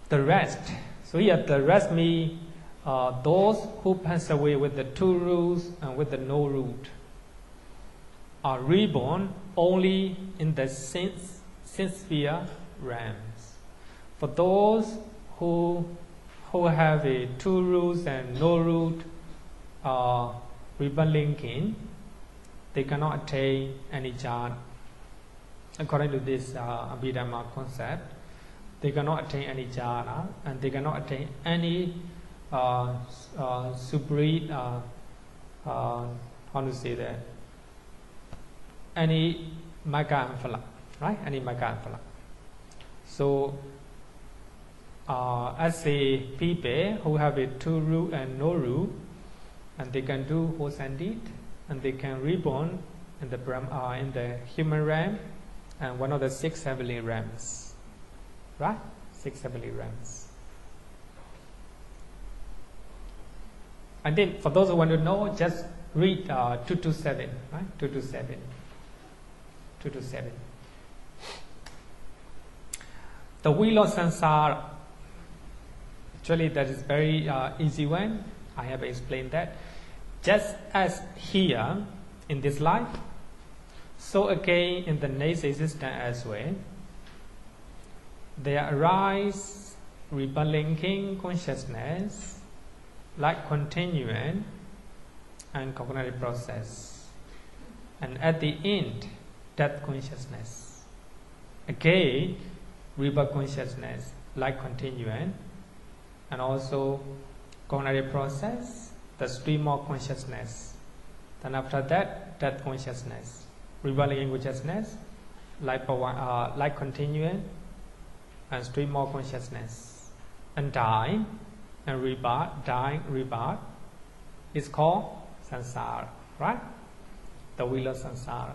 the rest. So here the rest means those who pass away with the 2 roots and with the no root. are reborn only in the sense sphere realms. For those who have a two roots and no root ribbon linking, they cannot attain any jhana. According to this Abhidhamma concept, they cannot attain any jhana, and they cannot attain any supreme, how to say that, any magga and phala, right? Any magga and phala. So, as a people who have a two root and no root, and they can do whole and deed, and they can reborn in the human realm and one of the 6 heavenly realms, right? 6 heavenly realms. And then, for those who want to know, just read 227, right? 227. 227. The wheel of samsara. Actually, that is very easy one. I have explained that. Just as here in this life, so again in the next existence as well, there arise rebelling consciousness like continuing and cognitive process, and at the end, death consciousness. Again, rebirth consciousness like continuing, and also cognitive process, the stream of consciousness. Then after that, death consciousness, rebelling consciousness, like continuing, and stream of consciousness, and dying and rebirth, dying, rebirth, is called samsara, right? The wheel of samsara.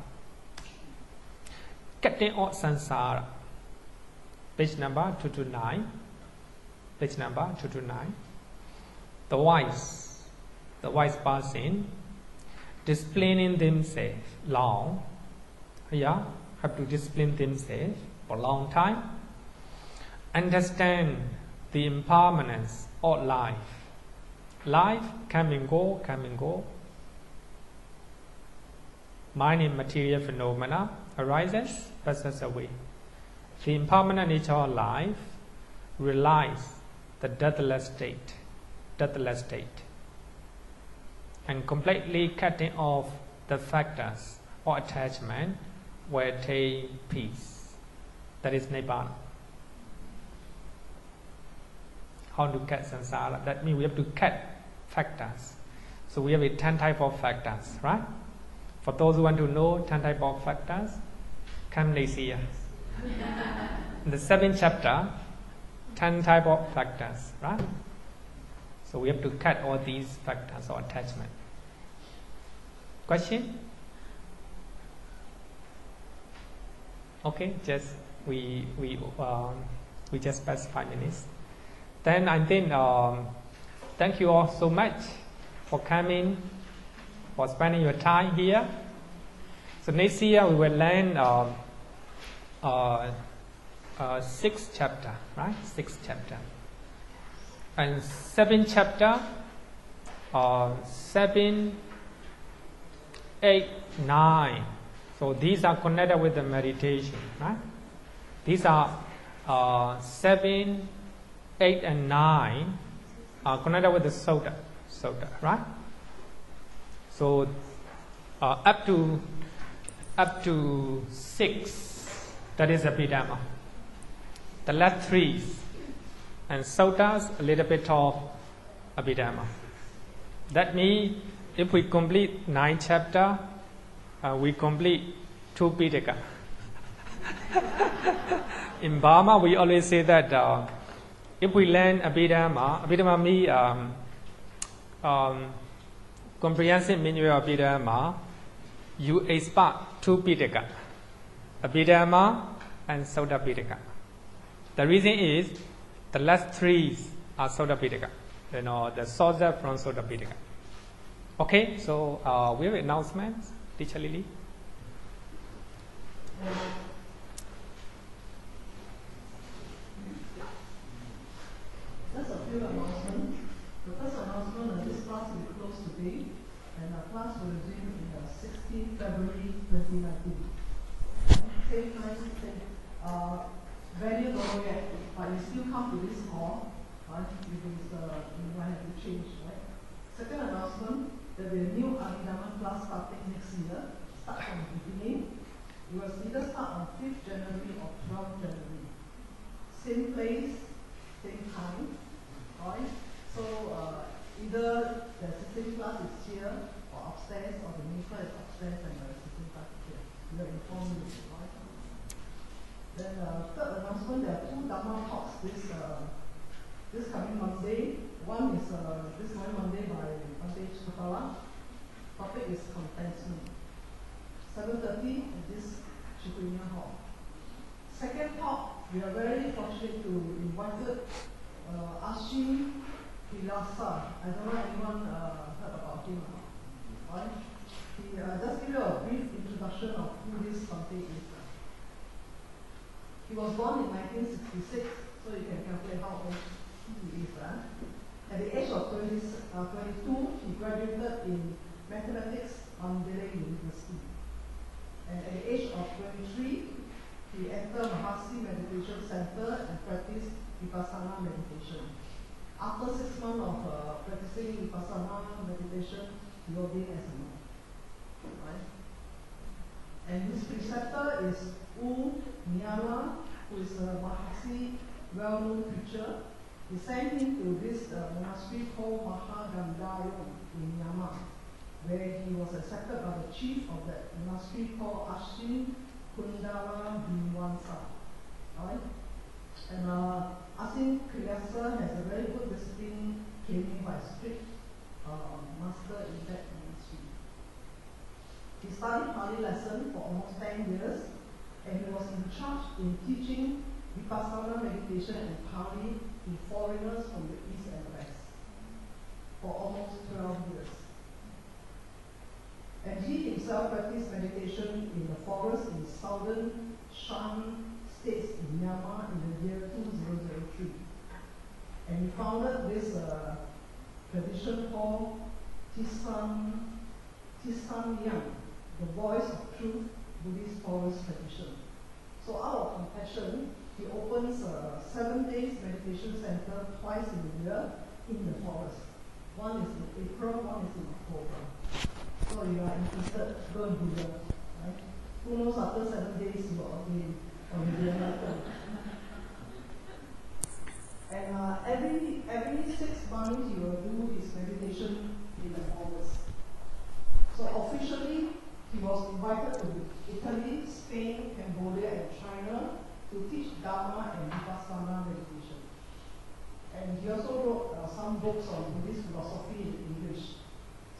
Cutting out samsara. Page number 229. Page number 229. The wise person, disciplining themselves long, have to discipline themselves for a long time, understand the impermanence of life. Life come and go. Mind and material phenomena arises, passes away. The impermanent nature of life realize the deathless state, and completely cutting off the factors or attachment will attain peace. That is Nibbana. How to cut samsara? That means we have to cut factors. So we have 10 type of factors, right? For those who want to know 10 type of factors, come next year. In the 7th chapter, 10 type of factors, right? So we have to cut all these factors or attachment. Question? Okay, just we just passed 5 minutes. Then I think thank you all so much for coming, for spending your time here. So next year we will learn 6th chapter, right? 6th chapter. And 7th chapter, 7, 8, 9. So these are connected with the meditation, right? These are 7, 8, and 9 are connected with the sutta, right? So up to 6, that is Abhidhamma. The last 3 and suttas, a little bit of Abhidhamma. That means if we complete 9 chapters, we complete 2 Pitaka. In Burma, we always say that if we learn Abhidhamma means comprehensive meaning of Abhidhamma, you expect 2 Pitaka, Abhidhamma and Sutta Pitaka. The reason is the last 3 are Sutta Pitaka, the sources from Sutta Pitaka. Okay, so we have announcements, Teacher Lily. Just a few announcements. The first announcement, this class will be closed today, and our class will resume in 6 16 February 2019. Same time, venue don't know yet, but you still come to this hall, right? Because you might have to change, right? Second announcement, there will be a new Abhidhamma class starting next year. Start from the beginning. You will either start on 5th January or 12th January. Same place, same time, right? So either the existing class is here or upstairs, or the new class is upstairs and the existing class is here. We will inform you, right? Then third announcement, there are 2 Dhamma talks this coming Monday. One is this coming Monday by Lokapala. Topic is contentment. 7:30 in this Shikunya Hall. Second talk, we are very fortunate to invite Ashin Pilasa. I don't know anyone heard about him or not. Right? He just give you a brief introduction of who this Bhante is. He was born in 1966, so you can calculate how old he is. At the age of 22, he graduated in mathematics from Mandalay University. And at the age of 23, he entered Mahasi Meditation Center and practiced Vipassana meditation. After 6 months of practicing Vipassana meditation, he ordained as a monk. Right? And his preceptor is U Nyala, who is a Mahasi well-known preacher. He sent him to this monastery called Mahagandayam in Myanmar, where he was accepted by the chief of that monastery called Ashin Kundara Bhiwansa. Right? And Ashin Kundara has a very good discipline, came by strict master in that monastery. He studied Pali lesson for almost 10 years, and he was in charge in teaching Vipassana meditation and Pali to foreigners from the East and West for almost 12 years. And he himself practiced meditation in the forest in southern Shan states in Myanmar in the year 2003. And he founded this tradition called Tisanyang, the voice of truth Buddhist forest tradition. So out of compassion, he opens a 7 days meditation center twice in a year in the forest. One is in April, one is in October. So you are interested, go and Google, right? Who knows after 7 days you will ordain or you will not. And every 6 months you will do his meditation in the forest. So officially, he was invited to Italy, Spain, Cambodia, and China to teach Dhamma and Vipassana meditation. And he also wrote some books on Buddhist philosophy in English.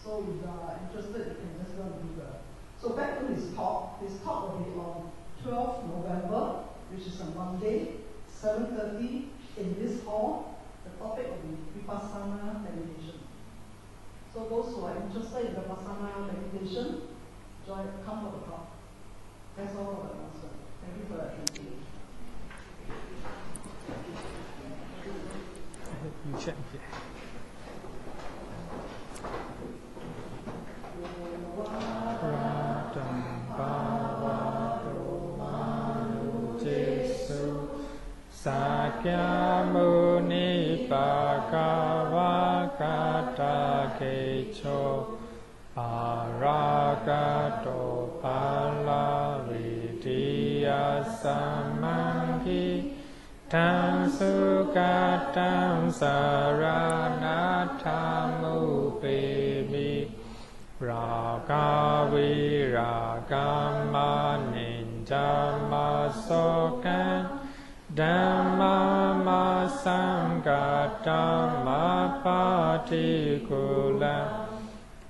So if you are interested, you can just go and Google. So back to his talk. His talk will be on 12th November, which is a Monday, 7:30 in this hall. The topic will be Vipassana meditation. So those who are interested in Vipassana meditation, come for the talk. That's all for the announcement. Thank you for attention. You check here. Sakyamuni Bhagavata Kecho Paragato Palavidya Samanghi Tam Sukatam Saranatamu Bimi Ragavi Ragama Ninjama Sokan Dhamma Masangata Patikula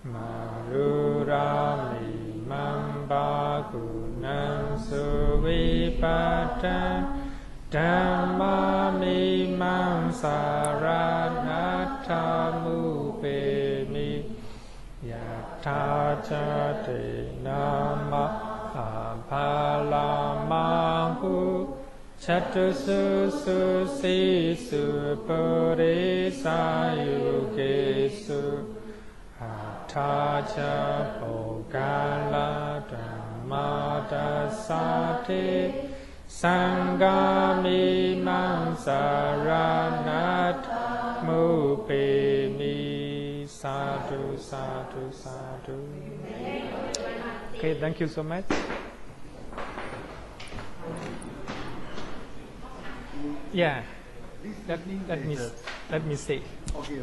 Marurami Mamba Gunam Suvipata Dhamma Mimam Saranatamu Bemi Yata Jati Nama Apalamahu Chatusu Susisu Purisa Yugesu Tacha Pokala Dhammata Sati Sangami Mansaranat Mupemi Sadhu Sadhu Sadhu. Okay, thank you so much. Yeah, let me see. Okay.